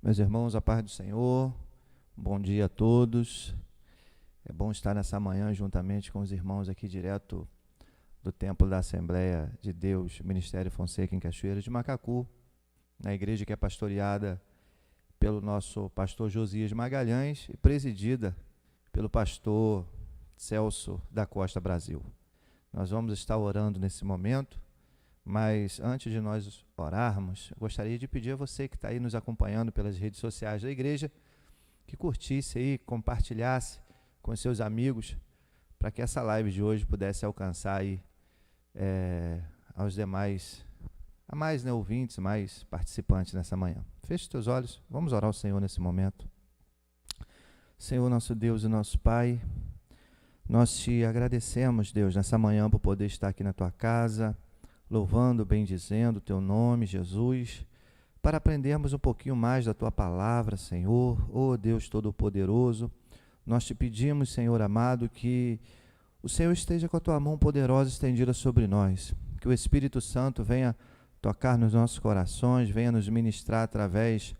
Meus irmãos, a paz do Senhor, bom dia a todos. É bom estar nessa manhã juntamente com os irmãos aqui direto do Templo da Assembleia de Deus, Ministério Fonseca, em Cachoeira de Macacu, na igreja que é pastoreada pelo nosso pastor Josias Magalhães e presidida pelo pastor Celso da Costa Brasil. Nós vamos estar orando nesse momento, mas antes de nós orarmos, eu gostaria de pedir a você que está aí nos acompanhando pelas redes sociais da igreja, que curtisse aí, compartilhasse com seus amigos, para que essa live de hoje pudesse alcançar aí aos demais, a mais ouvintes, mais participantes nessa manhã. Feche os teus olhos, vamos orar ao Senhor nesse momento. Senhor, nosso Deus e nosso Pai, nós te agradecemos, Deus, nessa manhã por poder estar aqui na tua casa, louvando, bendizendo o teu nome, Jesus, para aprendermos um pouquinho mais da tua palavra, Senhor. Oh Deus Todo-Poderoso, nós te pedimos, Senhor amado, que o Senhor esteja com a tua mão poderosa estendida sobre nós, que o Espírito Santo venha tocar nos nossos corações, venha nos ministrar através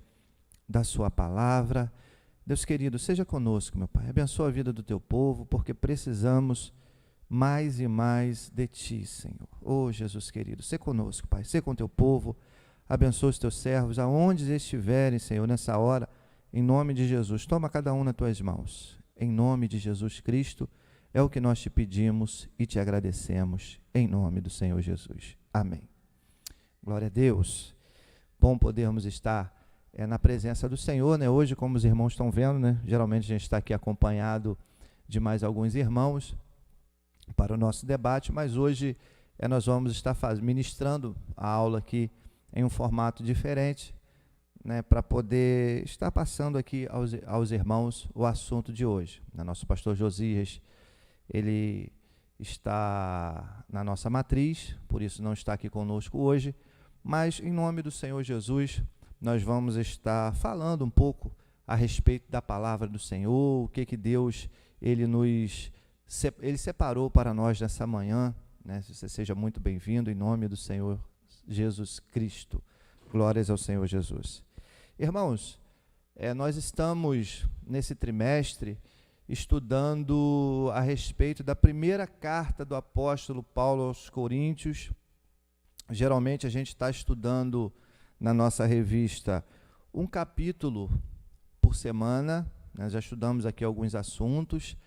da sua palavra. Deus querido, seja conosco, meu Pai, abençoa a vida do teu povo, porque precisamos mais e mais de ti, Senhor. Oh, Jesus querido, sê conosco, Pai, sê com teu povo, abençoa os teus servos, aonde estiverem, Senhor, nessa hora, em nome de Jesus. Toma cada um nas tuas mãos, em nome de Jesus Cristo, é o que nós te pedimos e te agradecemos, em nome do Senhor Jesus. Amém. Glória a Deus. Bom podermos estar na presença do Senhor, né? Hoje, como os irmãos estão vendo, né? Geralmente a gente está aqui acompanhado de mais alguns irmãos para o nosso debate, mas hoje nós vamos estar ministrando a aula aqui em um formato diferente, né, para poder estar passando aqui aos irmãos o assunto de hoje. Nosso pastor Josias, ele está na nossa matriz, por isso não está aqui conosco hoje, mas em nome do Senhor Jesus, nós vamos estar falando um pouco a respeito da palavra do Senhor, o que Deus ele separou para nós nessa manhã, né? Você seja muito bem-vindo em nome do Senhor Jesus Cristo. Glórias ao Senhor Jesus. Irmãos, nós estamos nesse trimestre estudando a respeito da primeira carta do apóstolo Paulo aos Coríntios. Geralmente a gente está estudando na nossa revista um capítulo por semana, nós já estudamos aqui alguns assuntos.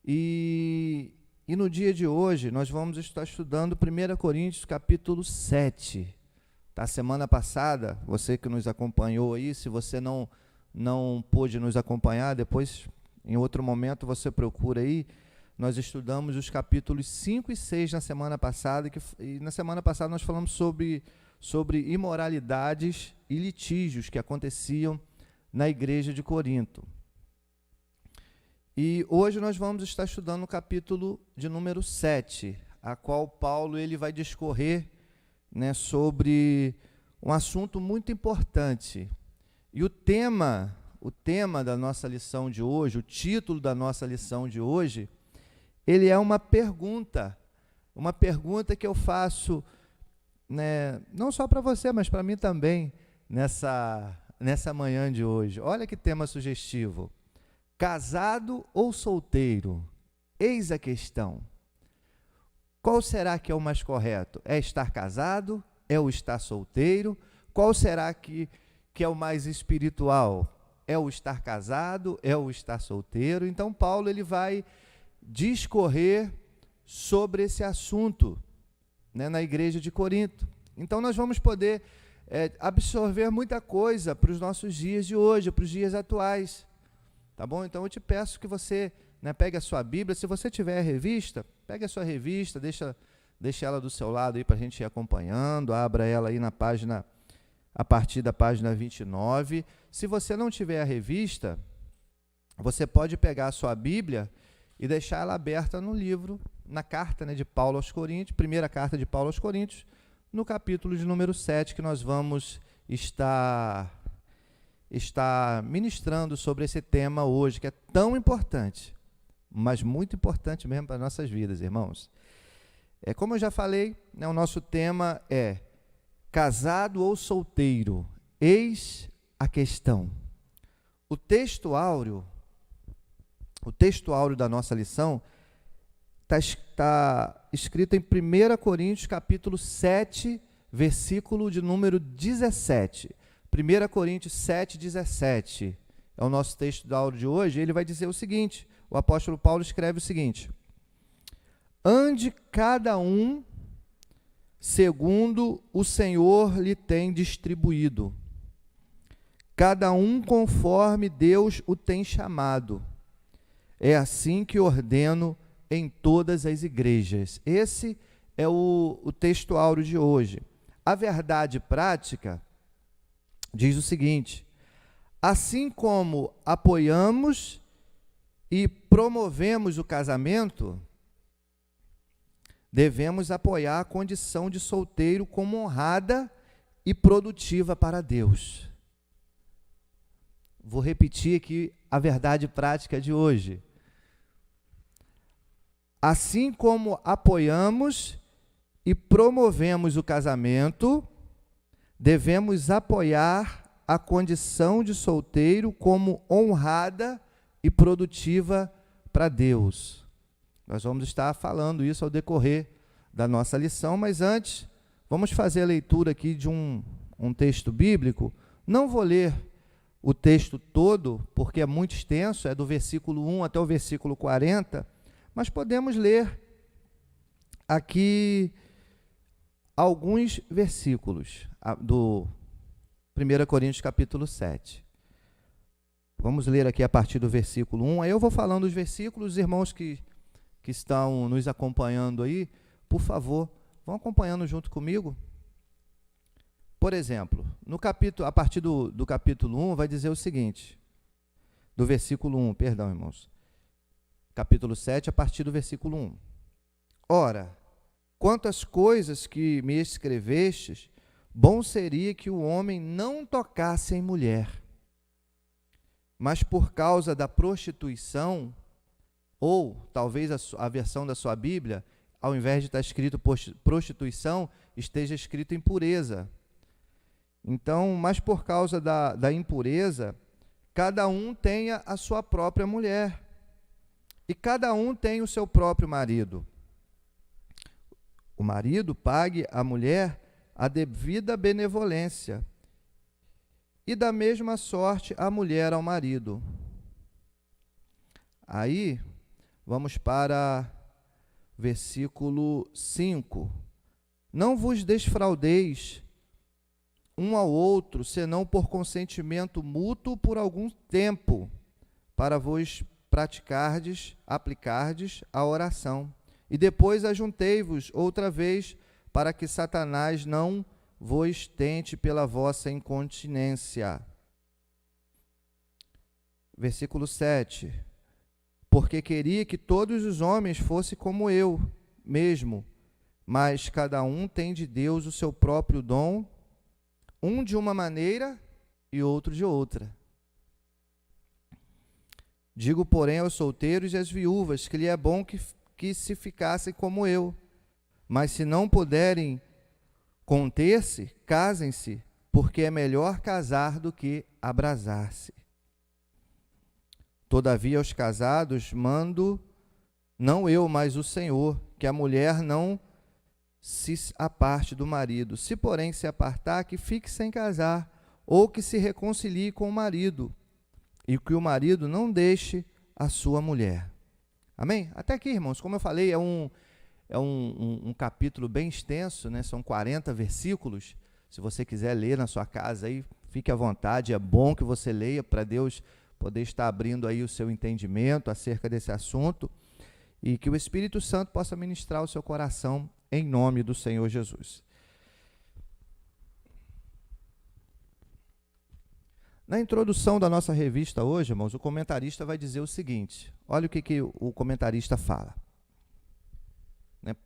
E no dia de hoje, nós vamos estar estudando 1 Coríntios, capítulo 7. Tá? Semana passada, você que nos acompanhou aí, se você não pôde nos acompanhar, depois, em outro momento, você procura aí. Nós estudamos os capítulos 5 e 6 na semana passada, e na semana passada nós falamos sobre imoralidades e litígios que aconteciam na igreja de Corinto. E hoje nós vamos estar estudando o capítulo de número 7, a qual Paulo ele vai discorrer, né, sobre um assunto muito importante. E o tema da nossa lição de hoje, o título da nossa lição de hoje, ele é uma pergunta que eu faço, né, não só para você, mas para mim também, nessa manhã de hoje. Olha que tema sugestivo. Casado ou solteiro? Eis a questão. Qual será que é o mais correto? É estar casado? É o estar solteiro? Qual será que é o mais espiritual? É o estar casado? É o estar solteiro? Então, Paulo ele vai discorrer sobre esse assunto, né, na igreja de Corinto. Então, nós vamos poder absorver muita coisa para os nossos dias de hoje, para os dias atuais. Tá bom? Então eu te peço que você, né, pegue a sua Bíblia. Se você tiver a revista, pegue a sua revista, deixa ela do seu lado aí para a gente ir acompanhando, abra ela aí na página, a partir da página 29. Se você não tiver a revista, você pode pegar a sua Bíblia e deixar ela aberta no livro, na carta, né, de Paulo aos Coríntios, primeira carta de Paulo aos Coríntios, no capítulo de número 7, que nós vamos estar ministrando sobre esse tema hoje, que é tão importante, mas muito importante mesmo para as nossas vidas, irmãos. Como eu já falei, né, o nosso tema é casado ou solteiro, eis a questão. O texto áureo da nossa lição está escrito em 1 Coríntios capítulo 7, versículo de número 17. 1 Coríntios 7, 17. É o nosso texto do áudio de hoje. Ele vai dizer o seguinte, o apóstolo Paulo escreve o seguinte: ande cada um segundo o Senhor lhe tem distribuído, cada um conforme Deus o tem chamado. É assim que ordeno em todas as igrejas. Esse é o texto áureo de hoje. A verdade prática diz o seguinte: assim como apoiamos e promovemos o casamento, devemos apoiar a condição de solteiro como honrada e produtiva para Deus. Vou repetir aqui a verdade prática de hoje. Assim como apoiamos e promovemos o casamento, devemos apoiar a condição de solteiro como honrada e produtiva para Deus. Nós vamos estar falando isso ao decorrer da nossa lição, mas antes, vamos fazer a leitura aqui de um texto bíblico. Não vou ler o texto todo, porque é muito extenso, é do versículo 1 até o versículo 40, mas podemos ler aqui alguns versículos do 1 Coríntios capítulo 7. Vamos ler aqui a partir do versículo 1, aí eu vou falando os versículos. Os irmãos que estão nos acompanhando aí, por favor, vão acompanhando junto comigo. Por exemplo, a partir do capítulo 1 vai dizer o seguinte, do versículo 1, perdão, irmãos, capítulo 7, a partir do versículo 1. Ora, quanto às coisas que me escrevestes, bom seria que o homem não tocasse em mulher, mas por causa da prostituição, ou talvez a versão da sua Bíblia, ao invés de estar escrito prostituição, esteja escrito impureza. Então, mas por causa da impureza, cada um tenha a sua própria mulher, e cada um tem o seu próprio marido. O marido pague à mulher a devida benevolência, e da mesma sorte a mulher ao marido. Aí, vamos para versículo 5. Não vos desfraudeis um ao outro, senão por consentimento mútuo por algum tempo, para vos aplicardes a oração. E depois ajuntei-vos outra vez, para que Satanás não vos tente pela vossa incontinência. Versículo 7. Porque queria que todos os homens fossem como eu mesmo, mas cada um tem de Deus o seu próprio dom, um de uma maneira e outro de outra. Digo, porém, aos solteiros e às viúvas, que lhe é bom que se ficassem como eu, mas se não puderem conter-se, casem-se, porque é melhor casar do que abrasar-se. Todavia, aos casados mando, não eu, mas o Senhor, que a mulher não se aparte do marido. Se, porém, se apartar, que fique sem casar, ou que se reconcilie com o marido, e que o marido não deixe a sua mulher. Amém? Até aqui, irmãos, como eu falei, é um capítulo bem extenso, né? São 40 versículos. Se você quiser ler na sua casa, aí, fique à vontade. É bom que você leia, para Deus poder estar abrindo aí o seu entendimento acerca desse assunto, e que o Espírito Santo possa ministrar o seu coração em nome do Senhor Jesus. Na introdução da nossa revista hoje, irmãos, o comentarista vai dizer o seguinte, olha o que o comentarista fala.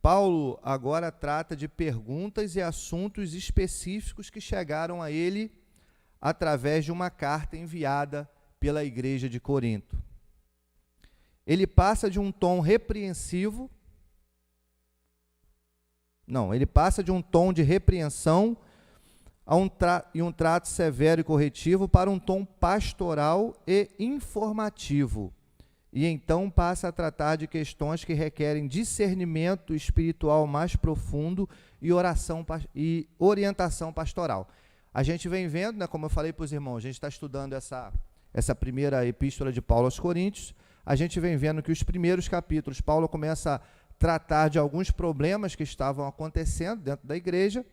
Paulo agora trata de perguntas e assuntos específicos que chegaram a ele através de uma carta enviada pela igreja de Corinto. Ele passa de um tom repreensivo, ele passa de um tom de repreensão e um trato severo e corretivo para um tom pastoral e informativo. E então passa a tratar de questões que requerem discernimento espiritual mais profundo e orientação pastoral. A gente vem vendo, né, como eu falei para os irmãos, a gente está estudando essa primeira epístola de Paulo aos Coríntios, a gente vem vendo que os primeiros capítulos, Paulo começa a tratar de alguns problemas que estavam acontecendo dentro da igreja,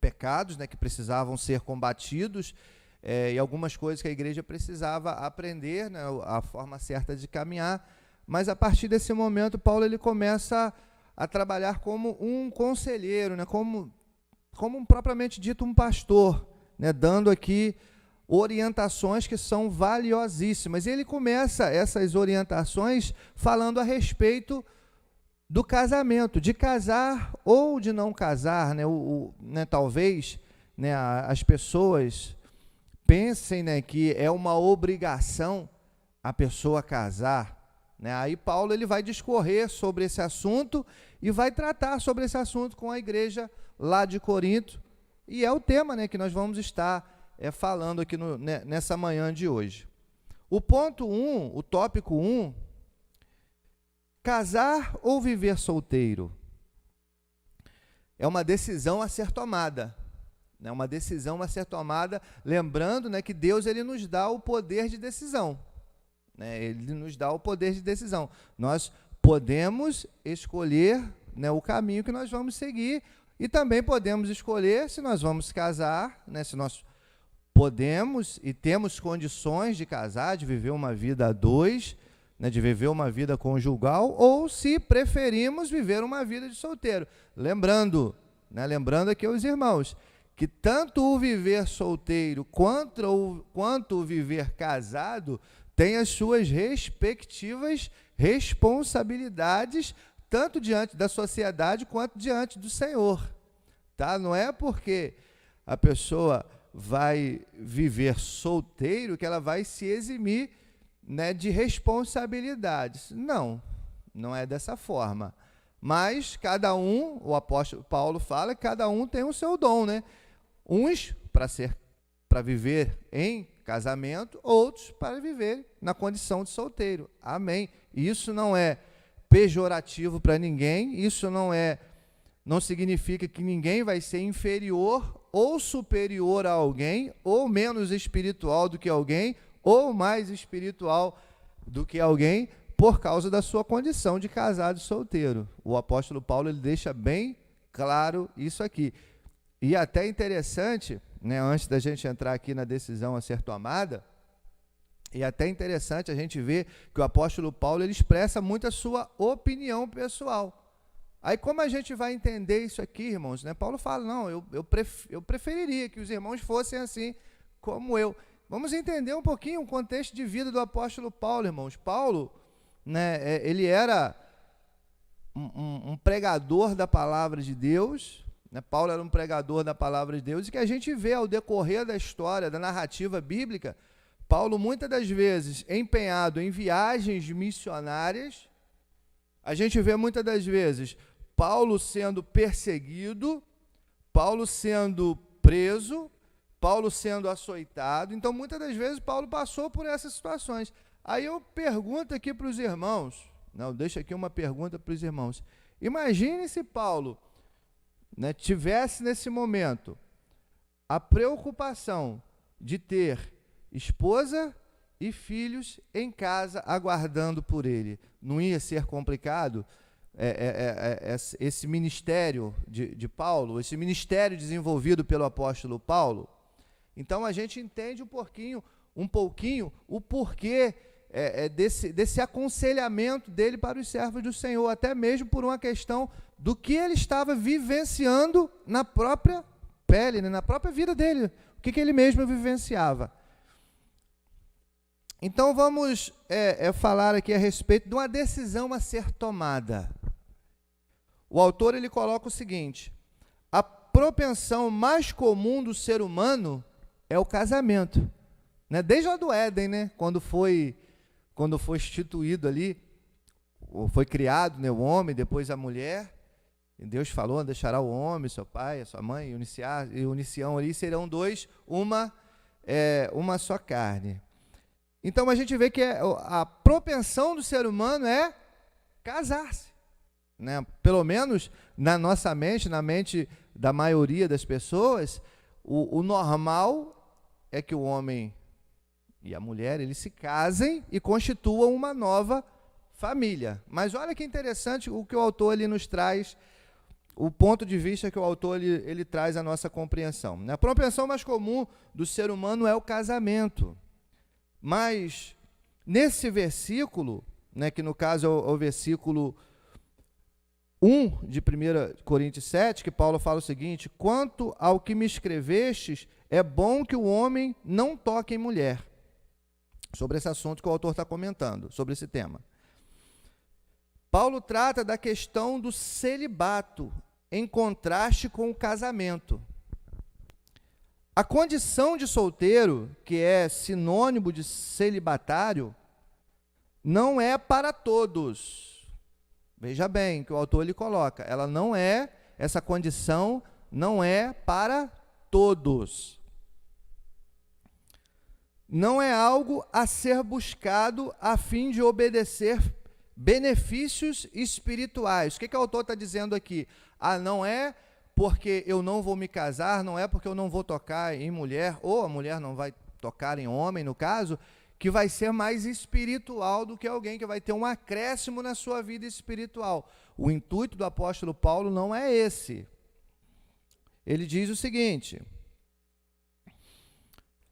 pecados, né, que precisavam ser combatidos, e algumas coisas que a igreja precisava aprender, né, a forma certa de caminhar, mas a partir desse momento Paulo ele começa a trabalhar como um conselheiro, né, como propriamente dito um pastor, né, dando aqui orientações que são valiosíssimas. E ele começa essas orientações falando a respeito do casamento, de casar ou de não casar, né? Talvez, né, as pessoas pensem, né, que é uma obrigação a pessoa casar, né? Aí Paulo ele vai discorrer sobre esse assunto e vai tratar sobre esse assunto com a igreja lá de Corinto, e é o tema, né, que nós vamos estar falando aqui nessa manhã de hoje. O ponto 1, o tópico 1, casar ou viver solteiro? É uma decisão a ser tomada, né? Uma decisão a ser tomada, lembrando, né, que Deus ele nos dá o poder de decisão, né? Ele nos dá o poder de decisão. Nós podemos escolher, né, o caminho que nós vamos seguir, e também podemos escolher se nós vamos casar, né, se nós podemos e temos condições de casar, de viver uma vida a dois, né, de viver uma vida conjugal, ou se preferimos viver uma vida de solteiro. Lembrando aqui aos irmãos, que tanto o viver solteiro quanto o viver casado tem as suas respectivas responsabilidades, tanto diante da sociedade quanto diante do Senhor. Tá? Não é porque a pessoa vai viver solteiro que ela vai se eximir, né, de responsabilidades. Não é dessa forma. Mas cada um, o apóstolo Paulo fala que cada um tem o seu dom, né? Uns para viver em casamento, outros para viver na condição de solteiro. Amém. Isso não é pejorativo para ninguém, isso não significa que ninguém vai ser inferior ou superior a alguém, ou menos espiritual do que alguém, ou mais espiritual do que alguém, por causa da sua condição de casado e solteiro. O apóstolo Paulo ele deixa bem claro isso aqui. E até interessante, né, antes da gente entrar aqui na decisão a ser tomada, e até interessante a gente ver que o apóstolo Paulo ele expressa muito a sua opinião pessoal. Aí como a gente vai entender isso aqui, irmãos? Né? Paulo fala, não, eu preferiria que os irmãos fossem assim como eu. Vamos entender um pouquinho o contexto de vida do apóstolo Paulo, irmãos. Paulo, né, ele era um pregador da palavra de Deus, né? Paulo era um pregador da palavra de Deus, e que a gente vê ao decorrer da história, da narrativa bíblica, Paulo muitas das vezes empenhado em viagens missionárias. A gente vê muitas das vezes Paulo sendo perseguido, Paulo sendo preso, Paulo sendo açoitado. Então, muitas das vezes, Paulo passou por essas situações. Aí eu pergunto aqui para os irmãos, deixo aqui uma pergunta para os irmãos. Imagine se Paulo, né, tivesse nesse momento a preocupação de ter esposa e filhos em casa aguardando por ele. Não ia ser complicado? Esse ministério de Paulo, esse ministério desenvolvido pelo apóstolo Paulo? Então a gente entende um pouquinho o porquê desse aconselhamento dele para os servos do Senhor, até mesmo por uma questão do que ele estava vivenciando na própria pele, né, na própria vida dele, o que ele mesmo vivenciava. Então vamos falar aqui a respeito de uma decisão a ser tomada. O autor ele coloca o seguinte: a propensão mais comum do ser humano é o casamento, né? Desde lá do Éden, né? Quando foi instituído ali, ou foi criado, né, o homem, depois a mulher, E Deus falou, deixará o homem, seu pai, a sua mãe, e o Sião ali serão dois, uma só carne. Então a gente vê que a propensão do ser humano é casar-se, né? Pelo menos na nossa mente, na mente da maioria das pessoas, o normal é que o homem e a mulher, eles se casem e constituam uma nova família. Mas olha que interessante o que o autor ali nos traz, o ponto de vista que o autor ele traz à nossa compreensão. A propensão mais comum do ser humano é o casamento. Mas nesse versículo, né, que no caso é o versículo 1 de 1 Coríntios 7, que Paulo fala o seguinte: quanto ao que me escrevestes, é bom que o homem não toque em mulher. Sobre esse assunto que o autor está comentando, sobre esse tema. Paulo trata da questão do celibato, em contraste com o casamento. A condição de solteiro, que é sinônimo de celibatário, não é para todos. Veja bem que o autor ele coloca, essa condição não é para todos. Não é algo a ser buscado a fim de obedecer benefícios espirituais. O que o autor está dizendo aqui? Não é porque eu não vou me casar, não é porque eu não vou tocar em mulher, ou a mulher não vai tocar em homem, no caso, que vai ser mais espiritual do que alguém que vai ter um acréscimo na sua vida espiritual. O intuito do apóstolo Paulo não é esse. Ele diz o seguinte: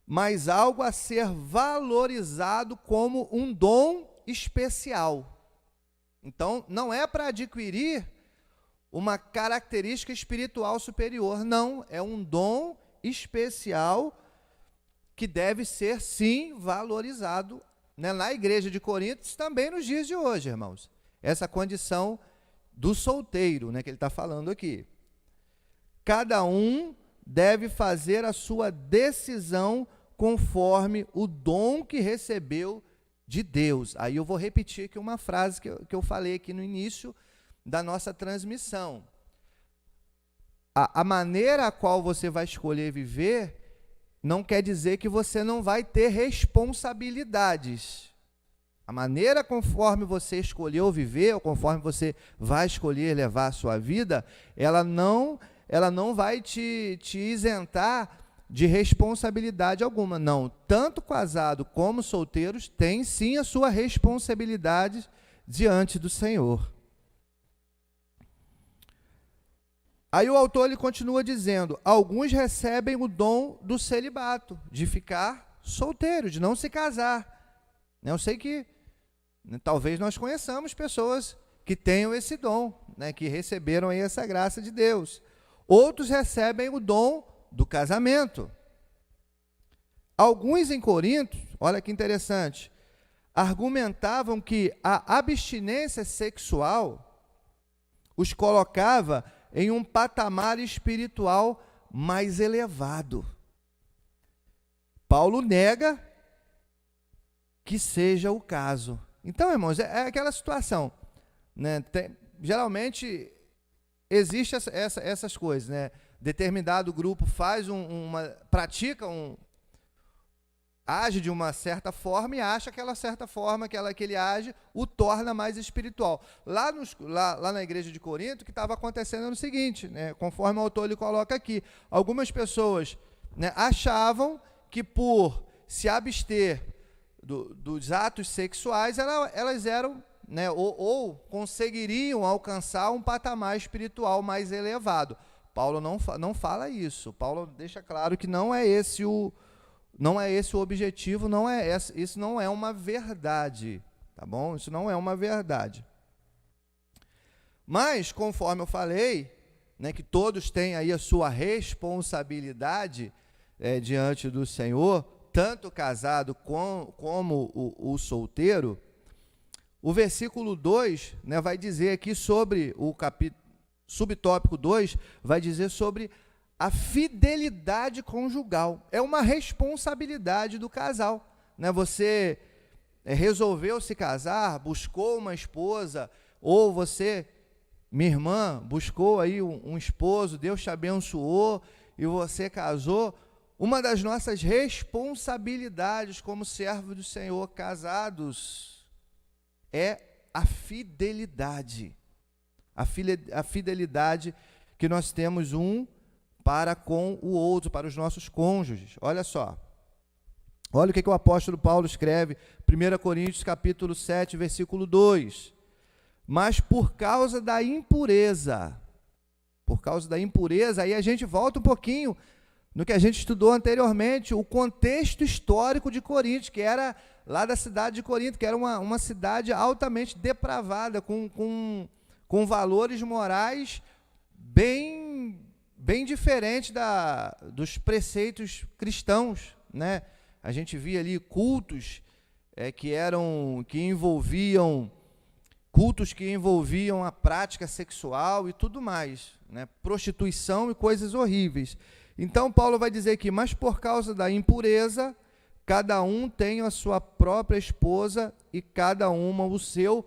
mas algo a ser valorizado como um dom especial. Então, não é para adquirir uma característica espiritual superior, não, é um dom especial que deve ser, sim, valorizado, né? Na igreja de Corinto, também nos dias de hoje, irmãos. Essa condição do solteiro, né, que ele está falando aqui. Cada um deve fazer a sua decisão conforme o dom que recebeu de Deus. Aí eu vou repetir aqui uma frase que eu falei aqui no início da nossa transmissão. A maneira a qual você vai escolher viver não quer dizer que você não vai ter responsabilidades. A maneira conforme você escolheu viver, ou conforme você vai escolher levar a sua vida, ela não vai te isentar de responsabilidade alguma. Não, tanto casado como solteiros têm sim a sua responsabilidade diante do Senhor. Aí o autor ele continua dizendo: alguns recebem o dom do celibato, de ficar solteiro, de não se casar. Eu sei que talvez nós conheçamos pessoas que tenham esse dom, né, que receberam aí essa graça de Deus. Outros recebem o dom do casamento. Alguns em Corinto, olha que interessante, argumentavam que a abstinência sexual os colocava em um patamar espiritual mais elevado. Paulo nega que seja o caso. Então, irmãos, é aquela situação, né? Geralmente existe essas coisas, né? Determinado grupo age de uma certa forma e acha que aquela certa forma que ele age o torna mais espiritual. Lá na igreja de Corinto, o que estava acontecendo era o seguinte, né, conforme o autor ele coloca aqui, algumas pessoas, né, achavam que por se abster dos atos sexuais, elas eram, né, ou conseguiriam alcançar um patamar espiritual mais elevado. Paulo não fala isso. Paulo deixa claro que não é esse o objetivo, isso não é uma verdade, tá bom? Isso não é uma verdade. Mas, conforme eu falei, né, que todos têm aí a sua responsabilidade diante do Senhor, tanto o casado como o solteiro, o versículo 2, né, vai dizer aqui sobre o subtópico 2, vai dizer sobre a fidelidade conjugal. É uma responsabilidade do casal, né? Você resolveu se casar, buscou uma esposa, ou você minha irmã buscou aí um esposo, Deus te abençoou e você casou, uma das nossas responsabilidades como servos do Senhor casados é a fidelidade. A fidelidade que nós temos um para com o outro, para os nossos cônjuges. Olha só. Olha o que o apóstolo Paulo escreve, 1 Coríntios capítulo 7, versículo 2. Mas por causa da impureza, aí a gente volta um pouquinho no que a gente estudou anteriormente, o contexto histórico de Corinto, que era lá da cidade de Corinto, que era uma cidade altamente depravada, com valores morais bem diferentes dos preceitos cristãos, né? A gente via ali cultos que envolviam a prática sexual e tudo mais, né? Prostituição e coisas horríveis. Então, Paulo vai dizer aqui, mas por causa da impureza, cada um tem a sua própria esposa e cada uma o seu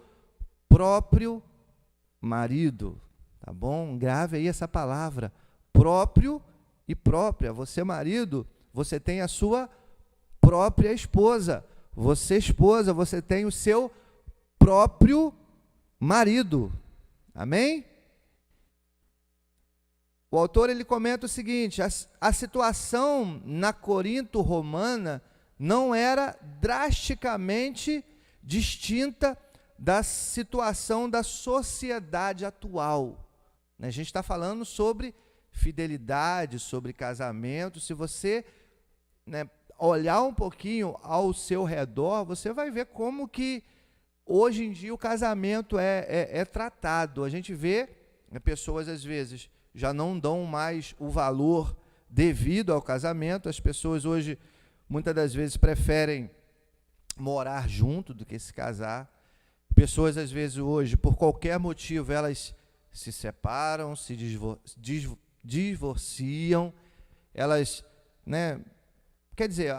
próprio marido. Tá bom? Grave aí essa palavra, próprio e própria. Você, marido, você tem a sua própria esposa. Você, esposa, você tem o seu próprio marido. Amém? O autor ele comenta o seguinte, a situação na Corinto romana não era drasticamente distinta da situação da sociedade atual. A gente está falando sobre fidelidade, sobre casamento. Se você, né, olhar um pouquinho ao seu redor, você vai ver como que hoje em dia o casamento é tratado. A gente vê, né, pessoas às vezes já não dão mais o valor devido ao casamento. As pessoas hoje, muitas das vezes, preferem morar junto do que se casar. Pessoas, às vezes, hoje, por qualquer motivo, elas se separam, se divorciam, elas, né, quer dizer,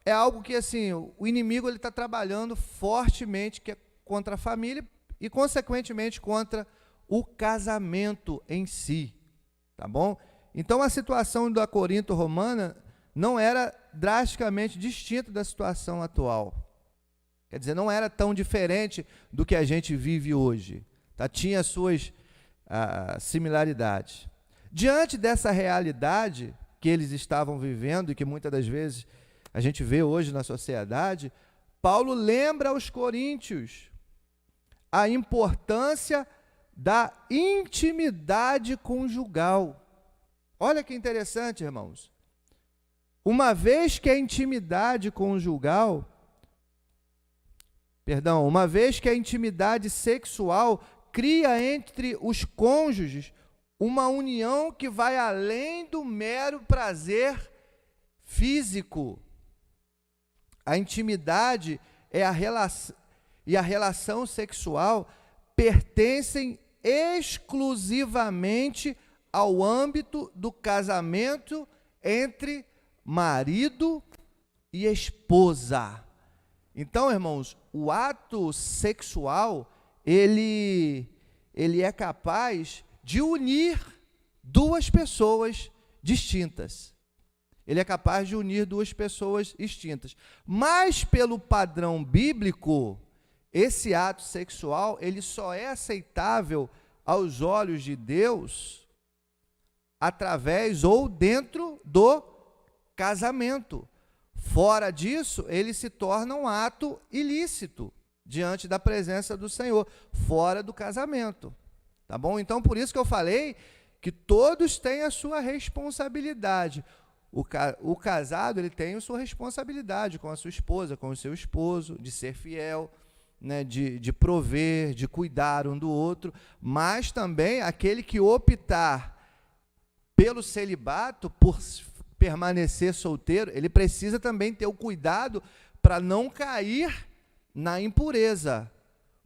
é algo que, assim, o inimigo está trabalhando fortemente contra a família e, consequentemente, contra o casamento em si, tá bom? Então, a situação da Corinto romana não era drasticamente distinta da situação atual. Quer dizer, não era tão diferente do que a gente vive hoje. Tá? Tinha suas similaridades. Diante dessa realidade que eles estavam vivendo e que muitas das vezes a gente vê hoje na sociedade, Paulo lembra aos coríntios a importância da intimidade conjugal. Olha que interessante, irmãos. Uma vez que a intimidade sexual cria entre os cônjuges uma união que vai além do mero prazer físico. A intimidade e a relação sexual pertencem exclusivamente ao âmbito do casamento entre marido e esposa. Então, irmãos, o ato sexual, ele é capaz de unir duas pessoas distintas. Ele é capaz de unir duas pessoas distintas. Mas, pelo padrão bíblico, esse ato sexual, ele só é aceitável aos olhos de Deus através ou dentro do casamento. Fora disso, ele se torna um ato ilícito diante da presença do Senhor, fora do casamento. Tá bom? Então, por isso que eu falei que todos têm a sua responsabilidade. O casado, ele tem a sua responsabilidade com a sua esposa, com o seu esposo, de ser fiel, né, de prover, de cuidar um do outro, mas também aquele que optar pelo celibato, por permanecer solteiro, ele precisa também ter o cuidado para não cair na impureza,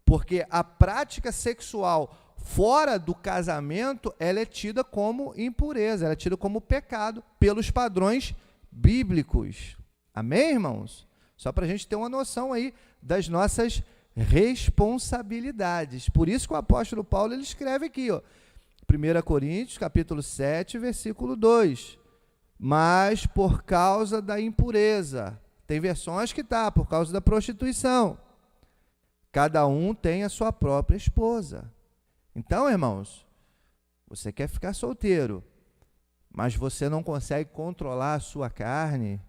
porque a prática sexual fora do casamento, ela é tida como impureza, ela é tida como pecado pelos padrões bíblicos. Amém, irmãos? Só para a gente ter uma noção aí das nossas responsabilidades. Por isso que o apóstolo Paulo ele escreve aqui, 1 Coríntios, capítulo 7, versículo 2. Mas por causa da impureza. Tem versões que por causa da prostituição. Cada um tem a sua própria esposa. Então, irmãos, você quer ficar solteiro, mas você não consegue controlar a sua carne,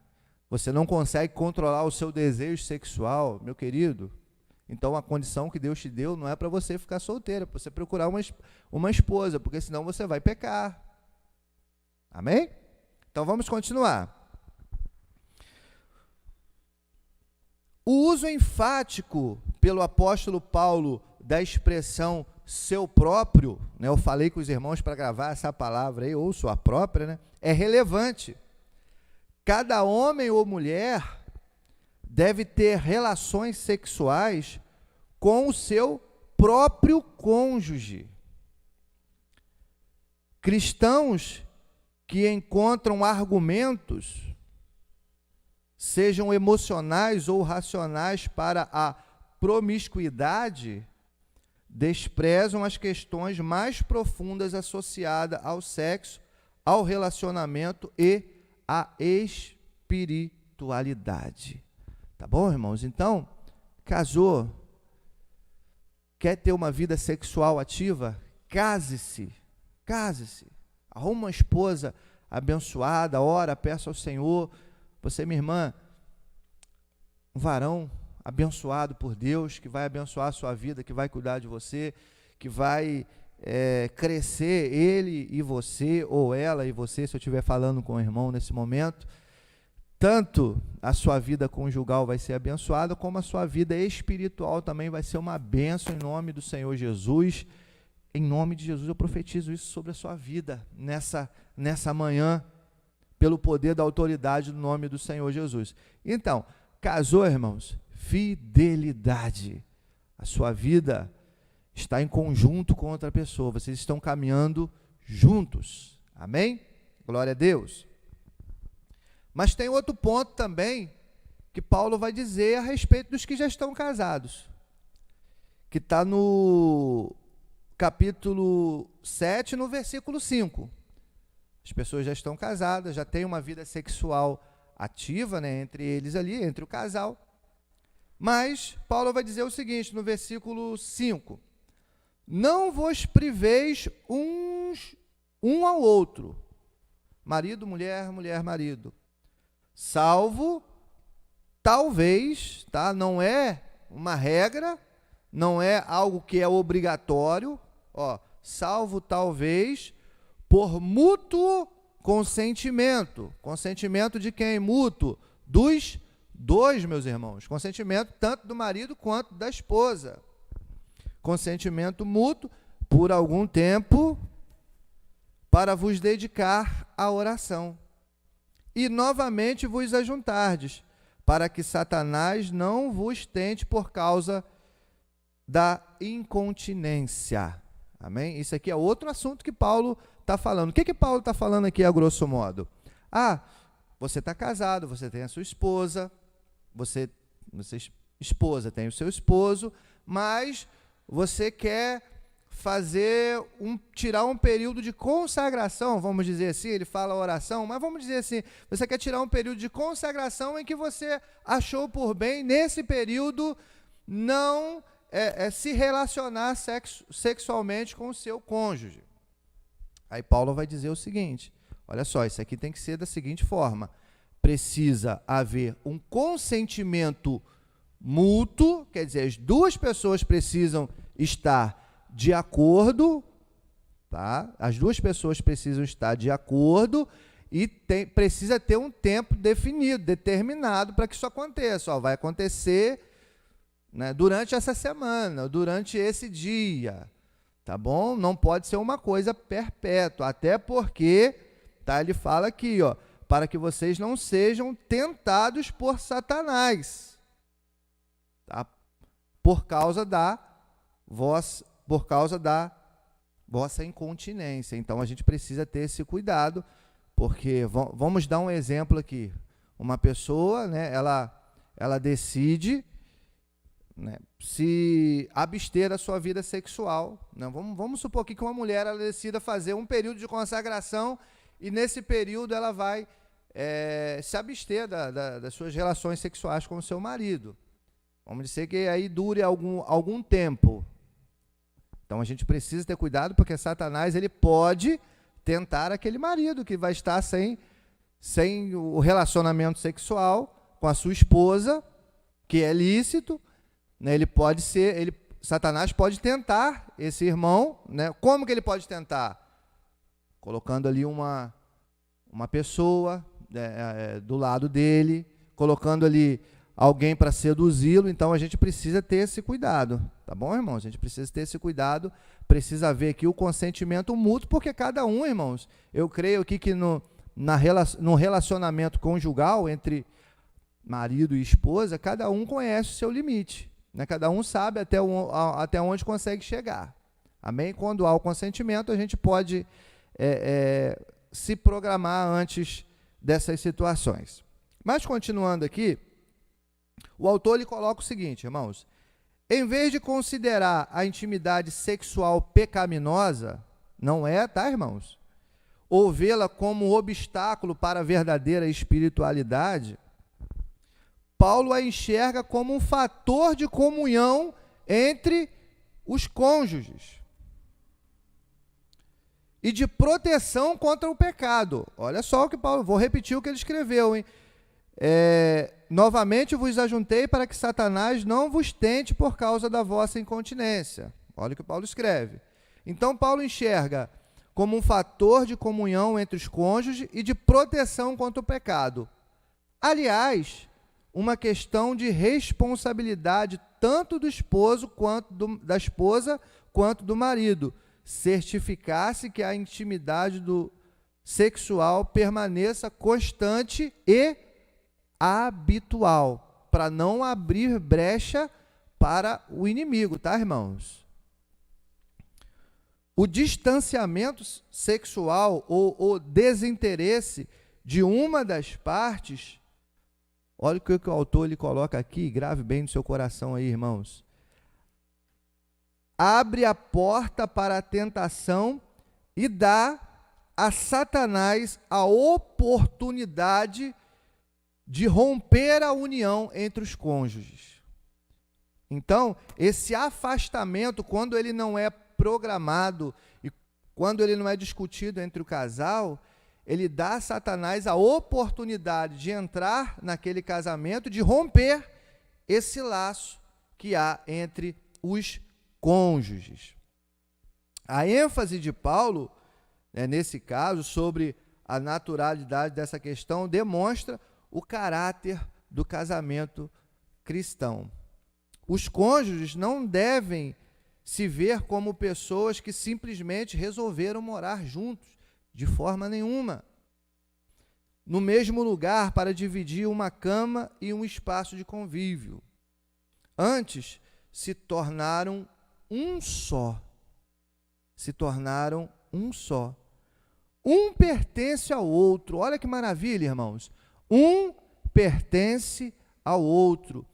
você não consegue controlar o seu desejo sexual, meu querido, então a condição que Deus te deu não é para você ficar solteiro, é para você procurar uma esposa, porque senão você vai pecar. Amém? Então vamos continuar. O uso enfático pelo apóstolo Paulo da expressão seu próprio, né, eu falei com os irmãos para gravar essa palavra aí, ou sua própria, né, é relevante. Cada homem ou mulher deve ter relações sexuais com o seu próprio cônjuge. Cristãos que encontram argumentos, sejam emocionais ou racionais, para a promiscuidade, desprezam as questões mais profundas associadas ao sexo, ao relacionamento e à espiritualidade. Tá bom, irmãos? Então, casou, quer ter uma vida sexual ativa? Case-se, case-se. Arruma uma esposa abençoada, ora, peça ao Senhor. Você, minha irmã, um varão abençoado por Deus, que vai abençoar a sua vida, que vai cuidar de você, que vai crescer ele e você, ou ela e você, se eu estiver falando com o irmão nesse momento, tanto a sua vida conjugal vai ser abençoada, como a sua vida espiritual também vai ser uma bênção em nome do Senhor Jesus. Em nome de Jesus eu profetizo isso sobre a sua vida, nessa manhã, pelo poder da autoridade do nome do Senhor Jesus. Então, casou, irmãos, fidelidade. A sua vida está em conjunto com outra pessoa, vocês estão caminhando juntos. Amém? Glória a Deus. Mas tem outro ponto também que Paulo vai dizer a respeito dos que já estão casados, que está no capítulo 7, no versículo 5. As pessoas já estão casadas, já têm uma vida sexual ativa, né, entre eles ali, entre o casal. Mas Paulo vai dizer o seguinte, no versículo 5. Não vos priveis um ao outro, marido, mulher, mulher, marido, salvo, talvez, tá? Não é uma regra, não é algo que é obrigatório, salvo, talvez, por mútuo consentimento. Consentimento de quem? Mútuo. Dos dois, meus irmãos. Consentimento tanto do marido quanto da esposa. Consentimento mútuo por algum tempo para vos dedicar à oração. E novamente vos ajuntardes, para que Satanás não vos tente por causa da incontinência. Amém? Isso aqui é outro assunto que Paulo está falando. O que Paulo está falando aqui a grosso modo? Você está casado, você tem a sua esposa, você esposa tem o seu esposo, mas você quer tirar um período de consagração, vamos dizer assim, ele fala oração, mas vamos dizer assim, você quer tirar um período de consagração em que você achou por bem, nesse período, não se relacionar sexualmente com o seu cônjuge. Aí Paulo vai dizer o seguinte, olha só, isso aqui tem que ser da seguinte forma, precisa haver um consentimento mútuo, quer dizer, as duas pessoas precisam estar de acordo, tá? As duas pessoas precisam estar de acordo e precisa ter um tempo definido, determinado para que isso aconteça. Vai acontecer, né, durante essa semana, durante esse dia, tá bom? Não pode ser uma coisa perpétua, até porque, tá, ele fala aqui, para que vocês não sejam tentados por Satanás, tá? Por causa da vossa incontinência. Então, a gente precisa ter esse cuidado, porque, vamos dar um exemplo aqui, uma pessoa, né, ela decide, né, se abster da sua vida sexual. Né? Vamos supor que uma mulher ela decida fazer um período de consagração e nesse período ela vai se abster das suas relações sexuais com o seu marido. Vamos dizer que aí dure algum tempo. Então a gente precisa ter cuidado porque Satanás ele pode tentar aquele marido que vai estar sem o relacionamento sexual com a sua esposa, que é lícito, né? Satanás pode tentar esse irmão, né? Como que ele pode tentar? Colocando ali uma pessoa do lado dele, colocando ali alguém para seduzi-lo. Então a gente precisa ter esse cuidado, tá bom, irmãos? A gente precisa ter esse cuidado, precisa haver aqui o consentimento mútuo, porque cada um, irmãos, eu creio aqui que no relacionamento conjugal entre marido e esposa, cada um conhece o seu limite, né? Cada um sabe até onde consegue chegar, amém? Quando há o consentimento, a gente pode se programar antes dessas situações. Mas continuando aqui, o autor ele coloca o seguinte, irmãos: em vez de considerar a intimidade sexual pecaminosa, não é, tá, irmãos? Ou vê-la como um obstáculo para a verdadeira espiritualidade, Paulo a enxerga como um fator de comunhão entre os cônjuges e de proteção contra o pecado. Olha só o que Paulo, vou repetir o que ele escreveu, hein? Novamente vos ajuntei para que Satanás não vos tente por causa da vossa incontinência. Olha o que Paulo escreve. Então Paulo enxerga como um fator de comunhão entre os cônjuges e de proteção contra o pecado. Aliás, uma questão de responsabilidade tanto do esposo quanto da esposa quanto do marido, certificar-se que a intimidade sexual permaneça constante e habitual, para não abrir brecha para o inimigo, tá, irmãos? O distanciamento sexual ou o desinteresse de uma das partes, olha o que o autor ele coloca aqui, grave bem no seu coração aí, irmãos. Abre a porta para a tentação e dá a Satanás a oportunidade de romper a união entre os cônjuges. Então, esse afastamento, quando ele não é programado e quando ele não é discutido entre o casal, ele dá a Satanás a oportunidade de entrar naquele casamento, de romper esse laço que há entre os cônjuges. A ênfase de Paulo, nesse caso, sobre a naturalidade dessa questão, demonstra o caráter do casamento cristão. Os cônjuges não devem se ver como pessoas que simplesmente resolveram morar juntos, de forma nenhuma, no mesmo lugar para dividir uma cama e um espaço de convívio. Antes, se tornaram um só. Se tornaram um só. Um pertence ao outro. Olha que maravilha, irmãos. Um pertence ao outro.